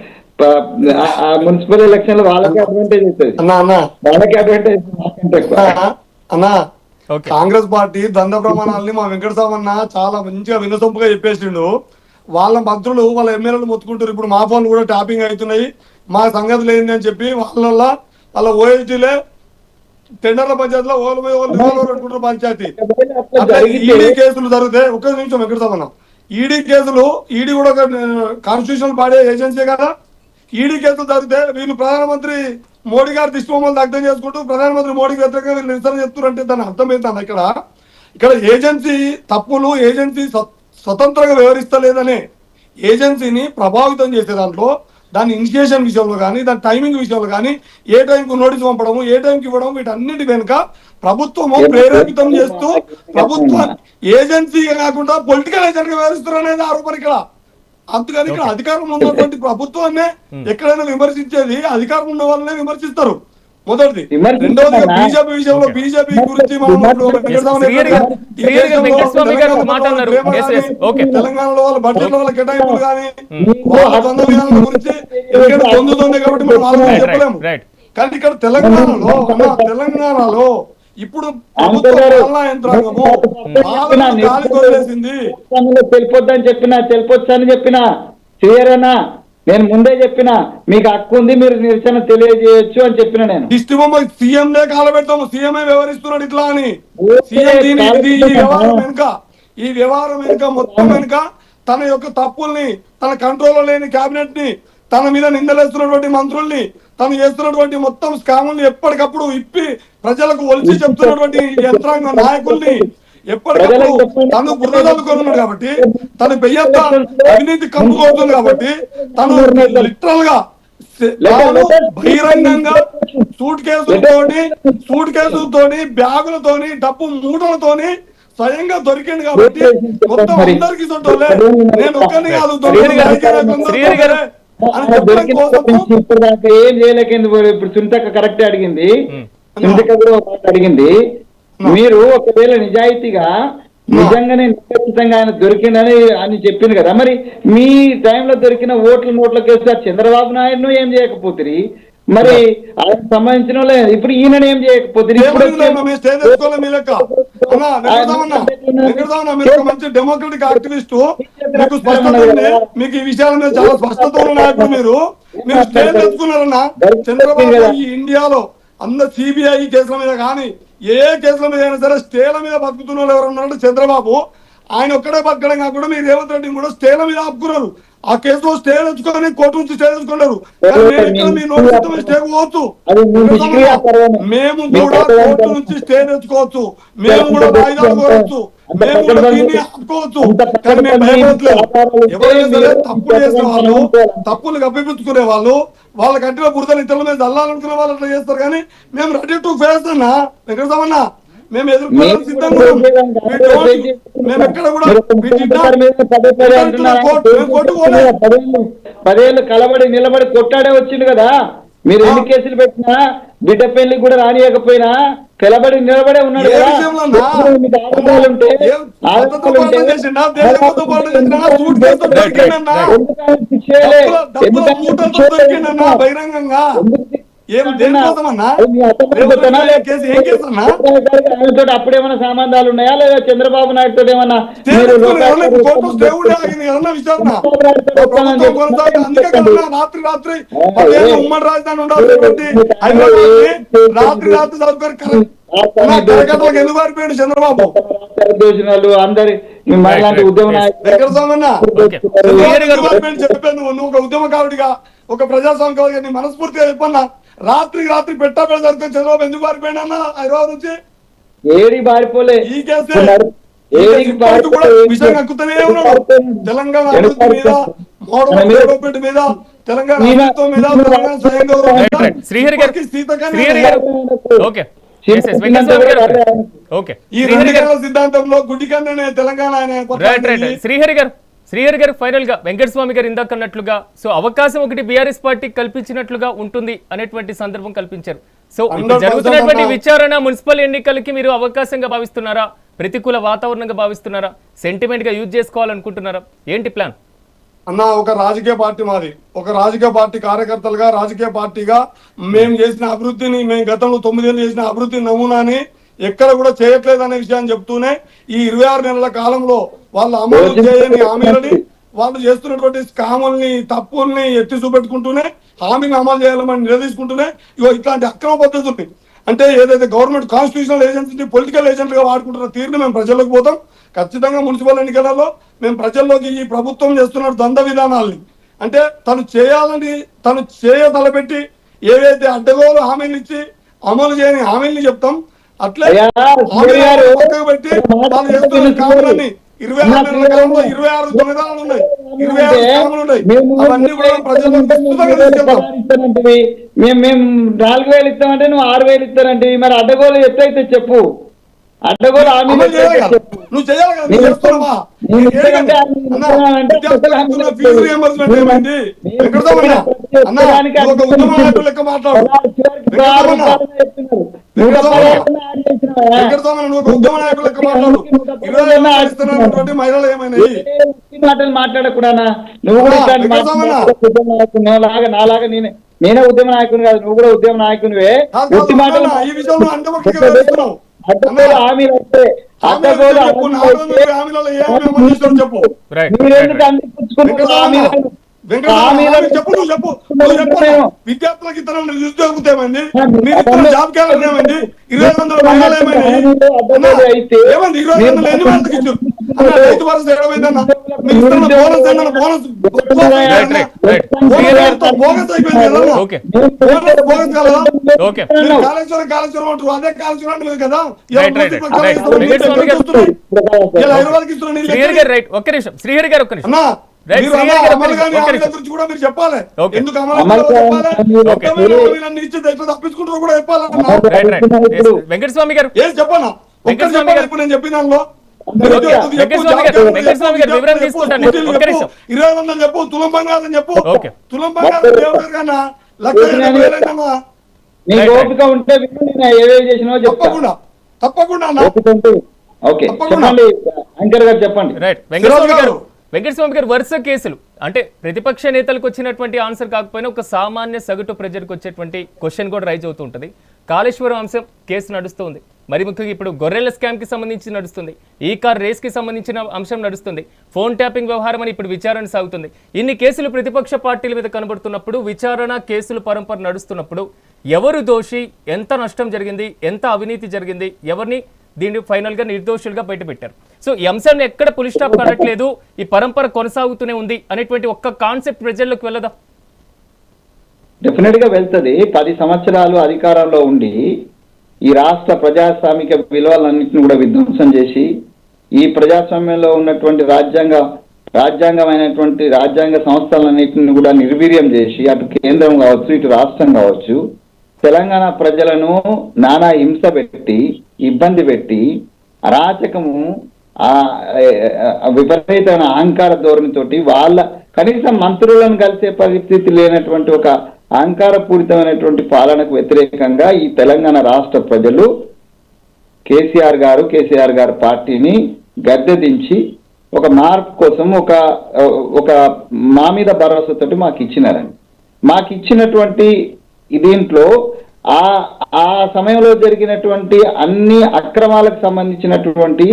మున్సిపల్ ఎలక్షన్ లో వాళ్ళకే అడ్వాంటేజ్ అవుతుంది, వాళ్ళకే అడ్వాంటేజ్ అన్నా. కాంగ్రెస్ పార్టీ దంద ప్రమాణాలని మా వెంకటస్వామి అన్న చాలా మంచిగా వినసొంపుగా చెప్పేసిండు. వాళ్ళ మంత్రులు వాళ్ళ ఎమ్మెల్యేలు మొత్తుకుంటారు. ఇప్పుడు మా ఫోన్లు కూడా ట్యాపింగ్ అవుతున్నాయి, మా సంగతులు ఏంటి అని చెప్పి వాళ్ళ ఓఎస్డీలే టెండర్ల పంచాయతీలో పెట్టుకుంటారు పంచాయతీ. అట్లా ఈడీ కేసులు జరిగితే ఒక్క నిమిషం వెంకటస్వామి, ఈడీ కేసులు, ఈడీ కూడా కాన్స్టిట్యూషనల్ బాడీ ఏజెన్సీ కదా. ఈడీ కేసులు జరిగితే వీళ్ళు ప్రధానమంత్రి మోడీ గారి దిష్టిబొమ్మలు దగ్ధం చేసుకుంటూ ప్రధానమంత్రి మోడీకి వ్యతిరేకంగా వీళ్ళు నిరసన చేస్తున్నారంటే దాని అర్థం ఏంటన్నా? ఇక్కడ ఏజెన్సీ తప్పులు, ఏజెన్సీ స్వతంత్రంగా వ్యవహరిస్తలేదనే ఏజెన్సీని ప్రభావితం చేసే దాంట్లో దాని ఇనిషియేషన్ విషయంలో కానీ దాని టైమింగ్ విషయంలో కానీ ఏ టైంకు నోటీస్ పంపడము, ఏ టైంకి ఇవ్వడం, వీటన్నిటి వెనుక ప్రభుత్వము ప్రేరేపితం చేస్తూ ప్రభుత్వ ఏజెన్సీ కాకుండా పొలిటికల్ ఏజెంట్ గా వ్యవహరిస్తారు అనేది ఆరోపణ ఇక్కడ. అందుకని ఇక్కడ అధికారంలో ఉన్నటువంటి ప్రభుత్వాన్ని ఎక్కడైనా విమర్శించేది అధికారం ఉన్న వాళ్ళనే విమర్శిస్తారు మొదటిది. రెండవది బీజేపీ విషయంలో బీజేపీ గురించి తెలంగాణలో వాళ్ళ బడ్జెట్ లో వాళ్ళ కేటాయింపులు కానీ వాళ్ళ ద్వంద్వ విధానాల గురించి ఎందుకంటే పొందుతుంది కాబట్టి మనం వాళ్ళని చెప్పలేము. కానీ ఇక్కడ తెలంగాణలో ఇప్పుడు ప్రభుత్వ పాలనా యంత్రాంగము గాలి కొదిలేసింది. తెలిపొచ్చని చెప్పిన శ్రీయరన్నా, నేను ముందే చెప్పిన మీకు హక్కు ఉంది, మీరు నిరసన తెలియజేయొచ్చు అని చెప్పిన. నేను దిష్టిబొమ్మ సీఎంనే కాలబెడతాము, సీఎంఏ వ్యవహరిస్తున్నాడు ఇట్లా అని. సీఎం ఈ వ్యవహారం వెనుక మొత్తం వెనుక తన యొక్క తప్పుల్ని, తన కంట్రోల్లో లేని కేబినెట్ ని, తన మీద నిందలేస్తున్నటువంటి మంత్రుల్ని, తను చేస్తున్నటువంటి మొత్తం స్కాముల్ని ఎప్పటికప్పుడు ఇప్పి ప్రజలకు ఒలిచి చెప్తున్నటువంటి యంత్రాంగ నాయకుల్ని ఎప్పటికప్పుడు తను బుర్రదలుకున్నాడు కాబట్టి, తను పెయ్యంత అవినీతి కమ్ముకోతుంది కాబట్టి తను లిటరల్ గా బహిరంగంగా సూట్ కేసులతోని బ్యాగులతోని డబ్బు మూటలతోని స్వయంగా దొరికింది కాబట్టి మొత్తం అందరికి దొడ్డోలే, నేను ఒక్కరిని కాదు ఏం చేయలేకేంది. ఇప్పుడు సునీతక్క కరెక్ట్ అడిగింది, సునీతక్క కూడా అడిగింది. మీరు ఒకవేళ నిజాయితీగా నిజంగానే నిశ్చితంగా ఆయన దొరికిందని అని చెప్పింది కదా, మరి మీ టైంలో దొరికిన నోట్ల కేసు చంద్రబాబు నాయుడును ఏం చేయకపోతుంది, మరి ఆయనకు సంబంధించిన వాళ్ళే ఇప్పుడు ఈయన ఏం చేయకపోతుంది. మంచి డెమోక్రటిక్ యాక్టివిస్ట్, మీకు స్పష్టత ఉంది, మీకు ఈ విషయాల మీద చాలా స్పష్టత ఉన్న నాయకుడు. మీరు స్టేజ్ తెచ్చుకున్నారన్నా. చంద్రబాబు ఈ ఇండియాలో అందరు సిబిఐ కేసుల మీద కానీ ఏ కేసుల మీద అయినా సరే స్టేల మీద బతుకుతున్న వాళ్ళు ఎవరు ఉన్నారంటే చంద్రబాబు. ఆయన ఒక్కడే బతకడం కాకుండా మీరు రేవంత్ రెడ్డిని కూడా స్టేల మీద ఆపుకున్నారు. ఆ కేసులో స్టే తెచ్చుకొని కోర్టు నుంచి స్టే తెచ్చుకున్నారు. కానీ మేము ఇక్కడ మీ నోటీస్ ఇస్తామని స్టే పోవచ్చు. మేము కూడా కోర్టు నుంచి స్టే తెచ్చుకోవచ్చు, మేము కూడా వాయిదాలు కోరవచ్చు, మేము కూడా దీన్ని ఆపుకోవచ్చు. కానీ మేము భయపడట్లేదు. ఎవరైనా సరే తప్పులు చేసిన వాళ్ళు, తప్పులు కప్పిపుచ్చుకునే వాళ్ళు, వాళ్ళ కంటిలో బురదలు ఇతరుల మీద చల్లాలనుకునే వాళ్ళు అట్లా చేస్తారు. కానీ మేము రెడీ టు ఫేస్ అన్నా వెంకటరామన్న, మేము ఎదుర్కోవడానికి సిద్ధంగా ఉన్నాం. మేము ఎక్కడ కూడా పదేళ్ళు కలబడి నిలబడి కొట్టాడే వచ్చింది కదా. మీరు ఎన్ని కేసులు పెట్టినా బిడ్డ పెళ్లి కూడా రానియకపోయినా కలబడి నిలబడే ఉన్నాడు కదా. బహిరంగంగా అప్పుడేమన్నా సంబంధాలు ఉన్నాయా లేదా చంద్రబాబు నాయుడు తోటి ఏమన్నా రాత్రి రాత్రి ఉమ్మడి రాజధాని ఉండాల్సినటువంటి రాత్రి చదువుకొని ఎందుకు పారిపోయాడు చంద్రబాబు? అందరి ఉద్యమ చెప్పాను. నువ్వు ఒక ఉద్యమకారుడిగా, ఒక ప్రజాస్వామిక మనస్ఫూర్తిగా చెప్పన్నా, రాత్రి పెట్టాపడి జరుగుతుంది చంద్రబాబు ఎందుకు పారిపోయినా హైదరాబాద్ నుంచి? ఏడి పారిపోలే. ఈ కేసు విషయం ఎక్కుతూనే ఉన్నాడు. తెలంగాణ అభివృద్ధి మీద, మోడల్ డెవలప్మెంట్ మీద, తెలంగాణ అస్తిత్వం మీద, తెలంగాణ స్వయం గౌరవం ఈ 2 గంటల సిద్ధాంతంలో గుడ్డికన్నే తెలంగాణ. శ్రీహరి గారు ఫైనల్ గా వెంకటస్వామి గారు ఇందాక అన్నట్లుగా సో అవకాశం ఒకటి బీఆర్ఎస్ పార్టీ కల్పించినట్లుగా ఉంటుంది అనేటువంటి సందర్భం కల్పించారు. సో ఇప్పుడు జరుగుతున్నటువంటి విచారణ మున్సిపల్ ఎన్నికలకి మీరు అవకాశంగా భావిస్తున్నారా, ప్రతికూల వాతావరణంగా భావిస్తున్నారా, సెంటిమెంట్ గా యూజ్ చేసుకోవాలనుకుంటున్నారా, ఏంటి ప్లాన్? అన్న, ఒక రాజకీయ పార్టీ మాది. ఒక రాజకీయ పార్టీ కార్యకర్తలుగా, రాజకీయ పార్టీగా మేము చేసిన అభివృద్ధిని, మేము గతంలో 9 ఏళ్ళు చేసిన అభివృద్ధి నమూనాని ఎక్కడ కూడా చేయట్లేదు అనే విషయాన్ని చెప్తూనే ఈ 26 నెలల కాలంలో వాళ్ళు అమలు చేయని హామీలని, వాళ్ళు చేస్తున్నటువంటి స్కాముల్ని, తప్పుల్ని ఎత్తి చూపెట్టుకుంటూనే హామీని అమలు చేయాలని నిలదీసుకుంటూనే ఇగో ఇట్లాంటి అక్రమ పద్ధతుల్ని, అంటే ఏదైతే గవర్నమెంట్ కాన్స్టిట్యూషనల్ ఏజెన్సీ పొలిటికల్ ఏజెంట్గా వాడుకుంటున్న తీరుని మేము ప్రజల్లోకి పోతాం. ఖచ్చితంగా మున్సిపల్ ఎన్నికలలో మేము ప్రజల్లోకి ఈ ప్రభుత్వం చేస్తున్న ద్వంద్వ విధానాల్ని, అంటే తను చేయాలని తను తలపెట్టి ఏవైతే అడ్డగోలు హామీలు ఇచ్చి అమలు చేయని హామీల్ని చెప్తాం. అట్లే పక్కకు పెట్టి వాళ్ళు చేస్తున్న కావాలని 26 నెలల కాలంలో 26 దొంగతనాలు ఉన్నాయి, 26 స్కాములు ఉన్నాయి. అవన్నీ కూడా ప్రజలకు మేము 4000 ఇస్తామంటే నువ్వు 6000 ఇస్తానంటే మరి అడ్డగోలు ఎట్లయితే చెప్పు. అడ్డగోలు నువ్వు చేయాలి కదా, నువ్వు చేస్తున్నావా? ఫీజు రియంబర్స్మెంట్ ఏమైంది? ఒక ఉద్యమ నాయకులు లెక్క మాట్లాడు. మహిళలు ఏమైనాయి? మాటలు మాట్లాడకూడా నువ్వు కూడా నాలాగా నేనే ఉద్యమ నాయకుని కాదు, నువ్వు కూడా ఉద్యమ నాయకునివే. ఈ విషయంలో అంటమొక్కిగా హామీలు వస్తే అడ్డగోలు చెప్పు. విద్యార్థులకు ఇతర నిరుద్యోగులు ఏమైంది? మీరు జాబ్ క్యాలెండర్ ఏమైంది? 2500 మహిళలు ఏమైంది? 2500 ఎన్ని మందికి ఇచ్చారు? రైతు భరోసా ఏమైందన్నా? మీరు ఇస్తున్న బోనస్ ఏంటన్నా? బోనస్ బోగస్ అయిపోయింది కదా, బోగస్ కాలేదా? కాళేశ్వరం అంటారు, అదే కాళేశ్వరం అంటే కదా హైదరాబాద్కి ఇస్తున్న. ఒక్క నిమిషం శ్రీహరి గారు, ఒక్క నిమిషం. కూడా మీరు చెప్పాలి, ఎందుకు అమలు తప్పించుకుంటారో కూడా చెప్పాలి. వెంకటస్వామి గారు ఏం చెప్పాలా? ఇప్పుడు నేను చెప్పిన దానిలో 20 చెప్పు, తులం బంగారం చెప్పు, తులం బంగారం దేవుడు కన్నా తప్పకుండా చెప్పండి. వెంకటస్వామి గారు, వరుస కేసులు అంటే ప్రతిపక్ష నేతలకు వచ్చినటువంటి ఆన్సర్ కాకపోయినా ఒక సామాన్య సగటు ప్రజలకు వచ్చేటువంటి క్వశ్చన్ కూడా రైజ్ అవుతూ ఉంటుంది. కాళేశ్వరం అంశం కేసు నడుస్తుంది, మరి ముఖ్యంగా ఇప్పుడు గొర్రెల స్కామ్ కి సంబంధించి నడుస్తుంది, ఈ కార్ రేస్ కి సంబంధించిన అంశం నడుస్తుంది, ఫోన్ ట్యాపింగ్ వ్యవహారం అని ఇప్పుడు విచారణ సాగుతుంది. ఇన్ని కేసులు ప్రతిపక్ష పార్టీల మీద కనబడుతున్నప్పుడు, విచారణ కేసులు పరంపర నడుస్తున్నప్పుడు ఎవరు దోషి, ఎంత నష్టం జరిగింది, ఎంత అవినీతి జరిగింది, ఎవరిని దీన్ని ఫైనల్ గా నిర్దోషులుగా బయటపెట్టారు? సో ఈ అంశాన్ని ఎక్కడ పులి స్టాప్ కానట్లేదు, ఈ పరంపర కొనసాగుతూనే ఉంది అనేటువంటి ఒక్క కాన్సెప్ట్ ప్రజల్లోకి వెళ్ళదా? డెఫినెట్ గా వెళ్తుంది. 10 సంవత్సరాలు అధికారంలో ఉండి ఈ రాష్ట్ర ప్రజాస్వామిక విలువలన్నింటినీ కూడా విధ్వంసం చేసి ఈ ప్రజాస్వామ్యంలో ఉన్నటువంటి రాజ్యాంగ సంస్థలన్నింటిని కూడా నిర్వీర్యం చేసి అటు కేంద్రం కావచ్చు ఇటు రాష్ట్రం కావచ్చు తెలంగాణ ప్రజలను నానా హింస పెట్టి ఇబ్బంది పెట్టి అరాచకము విపరీతమైన అహంకార ధోరణితోటి వాళ్ళ కనీసం మంత్రులను కలిసే పరిస్థితి లేనటువంటి ఒక అహంకారపూరితమైనటువంటి పాలనకు వ్యతిరేకంగా ఈ తెలంగాణ రాష్ట్ర ప్రజలు కేసీఆర్ గారు పార్టీని గద్దెదించి ఒక మార్పు కోసం ఒక మా మీద భరోసాతోటి మాకు ఇచ్చినారండి. మాకు ఇచ్చినటువంటి దీంట్లో ఆ సమయంలో జరిగినటువంటి అన్ని అక్రమాలకు సంబంధించినటువంటి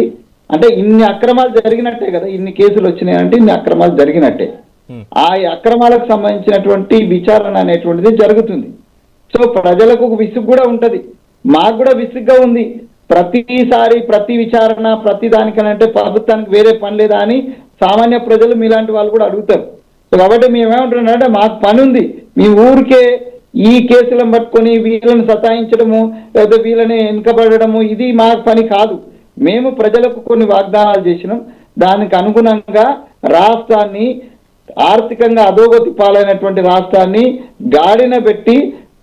అంటే ఇన్ని అక్రమాలు జరిగినట్టే కదా, ఇన్ని కేసులు వచ్చినాయంటే ఇన్ని అక్రమాలు జరిగినట్టే. ఆ అక్రమాలకు సంబంధించినటువంటి విచారణ అనేటువంటిది జరుగుతుంది. సో ప్రజలకు ఒక విసుగు కూడా ఉంటది, మాకు కూడా విసుగ్గా ఉంది. ప్రతిసారి ప్రతి విచారణ ప్రతి దానికనంటే ప్రభుత్వానికి వేరే పని లేదా అని సామాన్య ప్రజలు మీలాంటి వాళ్ళు కూడా అడుగుతారు. సో కాబట్టి మేమేమంటున్నామంటే మాకు పని ఉంది, మీ ఊరికే ఈ కేసులను పట్టుకొని వీళ్ళని సతాయించడము లేదా వీళ్ళని వెనుకబడము ఇది మా పని కాదు. మేము ప్రజలకు కొన్ని వాగ్దానాలు చేసినాం, దానికి అనుగుణంగా రాష్ట్రాన్ని ఆర్థికంగా అధోగతి పాలైనటువంటి రాష్ట్రాన్ని గాడిన పెట్టి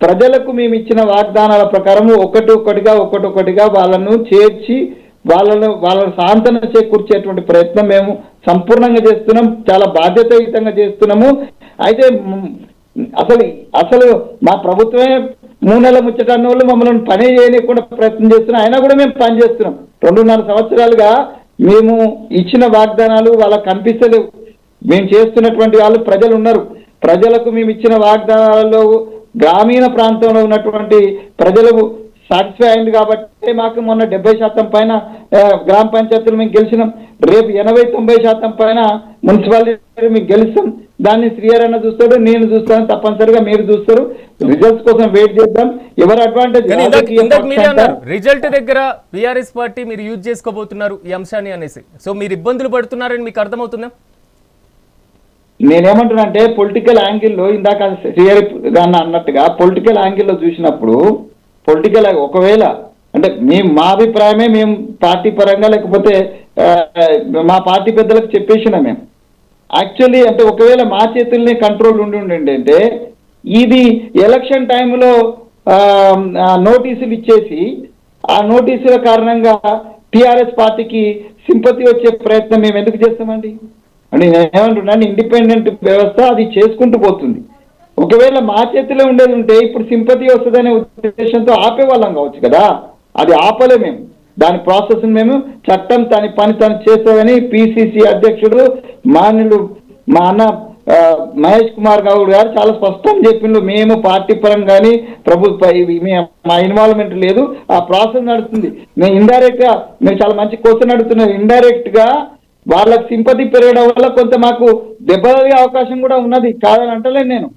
ప్రజలకు మేము ఇచ్చిన వాగ్దానాల ప్రకారం ఒక్కొక్కటిగా వాళ్ళను చేర్చి వాళ్ళను సాంతన చేకూర్చేటువంటి ప్రయత్నం మేము సంపూర్ణంగా చేస్తున్నాం, చాలా బాధ్యతాయుతంగా చేస్తున్నాము. అయితే అసలు మా ప్రభుత్వమే 3 నెలల ముచ్చటన్న వాళ్ళు మమ్మల్ని పని చేయకుండా ప్రయత్నం చేస్తున్నాం, అయినా కూడా మేము పని చేస్తున్నాం. 2.5 సంవత్సరాలుగా మేము ఇచ్చిన వాగ్దానాలు వాళ్ళకి కనిపిస్తలేవు. మేము చేస్తున్నటువంటి వాళ్ళు ప్రజలు ఉన్నారు, ప్రజలకు మేము ఇచ్చిన వాగ్దానాలలో గ్రామీణ ప్రాంతంలో ఉన్నటువంటి ప్రజలకు సాటిస్ఫై అయింది కాబట్టి మాకు మొన్న 70% పైన గ్రామ పంచాయతీలు మేము గెలిచినాం. రేపు 80-90% పైన మున్సిపాలిటీ మీకు గెలుస్తాం. దాన్ని శ్రీహరన్న చూస్తాడు, నేను చూస్తాను, తప్పనిసరిగా మీరు చూస్తారు. రిజల్ట్స్ కోసం వెయిట్ చేద్దాం. ఎవరు అడ్వాంటేజ్ రిజల్ట్ దగ్గర బీఆర్ఎస్ పార్టీ మీరు యూజ్ చేసుకోబోతున్నారు ఈ అంశాన్ని అనేసి, సో మీరు ఇబ్బందులు పడుతున్నారని మీకు అర్థమవుతుందా? నేనేమంటున్నా అంటే పొలిటికల్ యాంగిల్లో ఇందాక శ్రీహరి గారు అన్నట్టుగా పొలిటికల్ యాంగిల్లో చూసినప్పుడు ఒకవేళ అంటే మా అభిప్రాయమే మేము పార్టీ పరంగా లేకపోతే మా పార్టీ పెద్దలకు చెప్పేసినా మేము యాక్చువల్లీ అంటే ఒకవేళ మా చేతుల్ని కంట్రోల్ ఉండి ఇది ఎలక్షన్ టైంలో నోటీసులు ఇచ్చేసి ఆ నోటీసుల కారణంగా టిఆర్ఎస్ పార్టీకి సింపతి వచ్చే ప్రయత్నం మేము ఎందుకు చేస్తామండి? అంటే నేనేమంటున్నాను, ఇండిపెండెంట్ వ్యవస్థ అది చేసుకుంటూ పోతుంది. ఒకవేళ మా చేతిలో ఉండేది ఉంటే ఇప్పుడు సింపతి వస్తుందనే ఉద్దేశంతో ఆపేవాళ్ళం కావచ్చు కదా, అది ఆపలే మేము. దాని ప్రాసెస్ మేము చట్టం తన పని తను చేస్తుందని పిసిసి అధ్యక్షుడు మాన్యులు మా అన్న మహేష్ కుమార్ గౌడ్ గారు చాలా స్పష్టంగా చెప్పిండు. మేము పార్టీ పరంగా కానీ మా ఇన్వాల్వ్మెంట్ లేదు, ఆ ప్రాసెస్ నడుస్తుంది. మేము ఇండైరెక్ట్ గా మేము చాలా మంచి క్వశ్చన్ అడుగుతున్నారు. ఇండైరెక్ట్ గా వాళ్ళకి సింపతి పెరగడం వల్ల కొంత మాకు దెబ్బతలిగే అవకాశం కూడా ఉన్నది, కాదని అంటలేను నేను.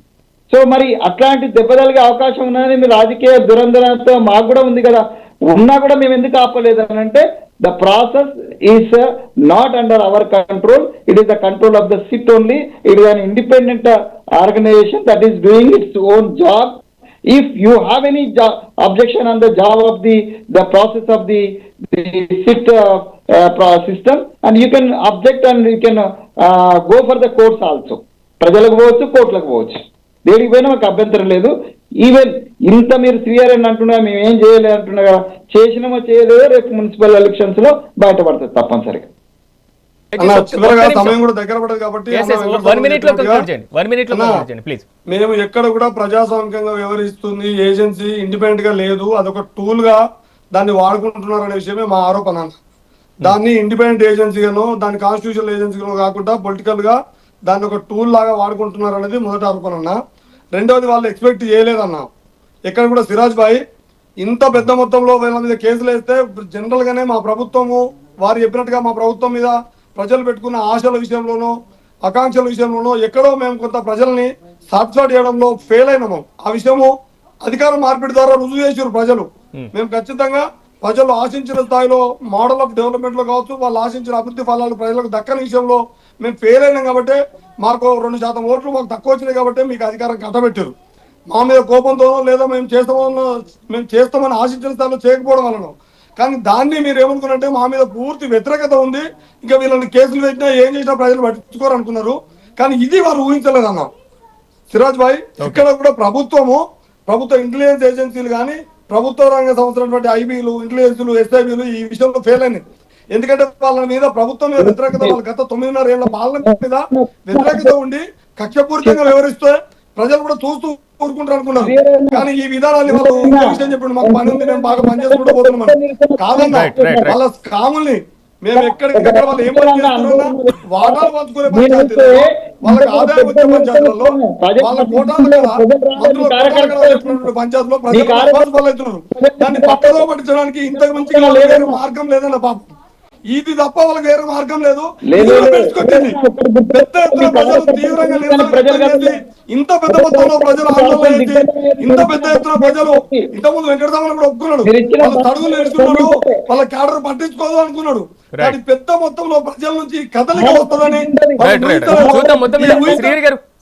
సో మరి అట్లాంటి దెబ్బతలిగే అవకాశం ఉన్నదని మీ రాజకీయ దురంధరంతో మాకు కూడా ఉంది కదా, ఉన్నా కూడా మేము ఎందుకు ఆపలేదు అని అంటే the process is not under our control, it is the control of the SIT only. It is an independent organisation that is doing its own job. If you have any objection on the job of the process of the SIT system, and you can object and you can go for the courts also. ప్రజలకు పోవచ్చు, కోర్టులకు పోవచ్చు, దేనికి పోయినా మాకు అభ్యంతరం లేదు. Even ఇంత మీరు శ్రీహరన్ అంటున్నా మేము ఏం చేయలేదు అంటున్నా, చేసినామో చేయలేదో రేపు మున్సిపల్ ఎలక్షన్స్ లో బయటపడుతుంది తప్పనిసరిగా. సమయం కూడా దగ్గర పడదు కాబట్టి మేము ఎక్కడ కూడా ప్రజాస్వామికంగా వ్యవహరిస్తుంది ఏజెన్సీ ఇండిపెండెంట్ గా లేదు, అదొక టూల్ గా దాన్ని వాడుకుంటున్నారు అనే విషయమే మా ఆరోపణ. దాన్ని ఇండిపెండెంట్ ఏజెన్సీగానో దాన్ని కాన్స్టిట్యూషనల్ ఏజెన్సీగానో కాకుండా పొలిటికల్ గా దాన్ని ఒక టూల్ లాగా వాడుకుంటున్నారు అనేది మొదటి ఆరోపణ అన్న. రెండవది వాళ్ళు ఎక్స్పెక్ట్ చేయలేదన్నా, ఎక్కడ కూడా సిరాజ్ భాయ్ ఇంత పెద్ద మొత్తంలో వీళ్ళ మీద కేసులు వేస్తే జనరల్ గానే మా ప్రభుత్వము వారు చెప్పినట్టుగా మా ప్రభుత్వం మీద ప్రజలు పెట్టుకున్న ఆశల విషయంలోనో ఆకాంక్షల విషయంలోనో ఎక్కడో మేము కొంత ప్రజల్ని సాటిస్ఫై చేయడంలో ఫెయిల్ అయినాము. ఆ విషయము అధికార మార్పిడి ద్వారా రుజువు చేసారు ప్రజలు. మేము ఖచ్చితంగా ప్రజలు ఆశించిన స్థాయిలో మోడల్ ఆఫ్ డెవలప్మెంట్లో కావచ్చు, వాళ్ళు ఆశించిన అభివృద్ధి ఫలాలు ప్రజలకు దక్కని విషయంలో మేము ఫెయిల్ అయినాం కాబట్టి మాకు 2% ఓట్లు మాకు తక్కువ వచ్చినాయి కాబట్టి మీకు అధికారం కట్టబెట్టారు. మా మీద కోపంతోనో లేదా మేము చేస్తామని ఆశించిన స్థాయిలో చేయకపోవడం వలన. కానీ దాన్ని మీరు ఏమనుకున్నారంటే మా మీద పూర్తి వ్యతిరేకత ఉంది, ఇంకా వీళ్ళని కేసులు పెట్టినా ఏం చేసినా ప్రజలు పట్టించుకోరు అనుకున్నారు. కానీ ఇది వారు ఊహించలేదు అన్న సిరాజ్ భాయ్. ఇక్కడ కూడా ప్రభుత్వ ఇంటెలిజెన్స్ ఏజెన్సీలు కానీ ప్రభుత్వ రంగ సంస్థలైనటువంటి ఐబీలు, ఇంటెలిజెన్స్లు, ఎస్ఐబీలు ఈ విషయంలో ఫెయిల్ అయినాయి. ఎందుకంటే వాళ్ళ మీద ప్రభుత్వం మీద వ్యతిరేకత, వాళ్ళ గత 9.5 ఏళ్ల పాలన మీద వ్యతిరేకత ఉండి కక్షపూరితంగా వ్యవహరిస్తే ప్రజలు కూడా చూస్తూ ఊరుకుంటారు అనుకున్నారు. కానీ ఈ విధానాన్ని వాళ్ళు విషయం చెప్పండి, మాకు పని ఉంది, మేము బాగా పనిచేసుకుంటూ పోతున్నాం కాదన్నా. వాళ్ళ స్కాముల్ని మేము ఎక్కడికెక్కడ వాళ్ళు ఏం పని చేస్తున్నా వాటాలు పంచుకునే పంచాయతీలో, వాళ్ళకి ఆదాయం వచ్చే పంచాయతీలలో, వాళ్ళ కోటాలు పంచాయతీలో ప్రజలు పాలవుతున్నారు. దాన్ని పక్కదో పట్టించడానికి ఇంతకు మించి వేరే మార్గం లేదన్న పాపం. ఇది తప్ప వాళ్ళకి వేరే మార్గం లేదు. పెద్ద ఎత్తున ప్రజలు తీవ్రంగా ఇంత పెద్ద మొత్తంలో ప్రజలు ఆందోళన చేసి ఇంత పెద్ద ఎత్తున ప్రజలు ఇంతకుముందు వెంకటరామన్ కూడా ఒప్పుకున్నాడు, వాళ్ళ తడుగులు నేర్చుకున్నాడు, వాళ్ళ క్యాడర్ పట్టించుకోదు అనుకున్నాడు. కానీ పెద్ద మొత్తంలో ప్రజల నుంచి కదలిక వస్తుందని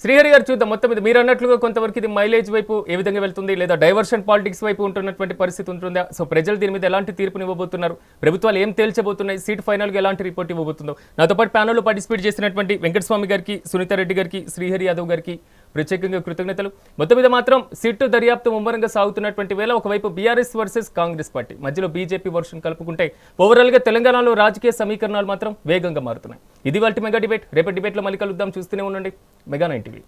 శ్రీహరి గారు చూద్దాం. మొత్తం మీద మీరు అన్నట్లుగా కొంతవరకు ఇది మైలేజ్ వైపు ఏ విధంగా వెళ్తుంది, లేదా డైవర్షన్ పాలిటిక్స్ వైపు ఉంటున్నటువంటి పరిస్థితి ఉంటుందా? సో ప్రజలు దీని మీద ఎలాంటి తీర్పుని ఇవ్వబోతున్నారు, ప్రభుత్వాలు ఏం తేల్చబోతున్నాయి, సీట్ ఫైనల్గా ఎలాంటి రిపోర్ట్ ఇవ్వబోతుందో. నాతో పాటు ప్యానల్లో పార్టిసిపేట్ చేసినటువంటి వెంకటస్వామి గారికి, సునీతా రెడ్డి గారికి, శ్రీహరి యాదవ్ గారికి ప్రత్యేకంగా కృతజ్ఞతలు. మొత్తం మీద మాత్రం సీటు దర్యాప్తు ముమ్మరంగా సాగుతున్నటువంటి వేళ ఒకవైపు బీఆర్ఎస్ వర్సెస్ కాంగ్రెస్ పార్టీ, మధ్యలో బీజేపీ వర్షన్ కలుపుకుంటే ఓవరాల్గా తెలంగాణలో రాజకీయ సమీకరణాలు మాత్రం వేగంగా మారుతున్నాయి. ఇది వాటి మెగా డిబేట్. రేపటి డిబేట్లో మళ్ళీ కలుద్దాం. చూస్తూనే ఉండండి మెగా 9 టీవీ.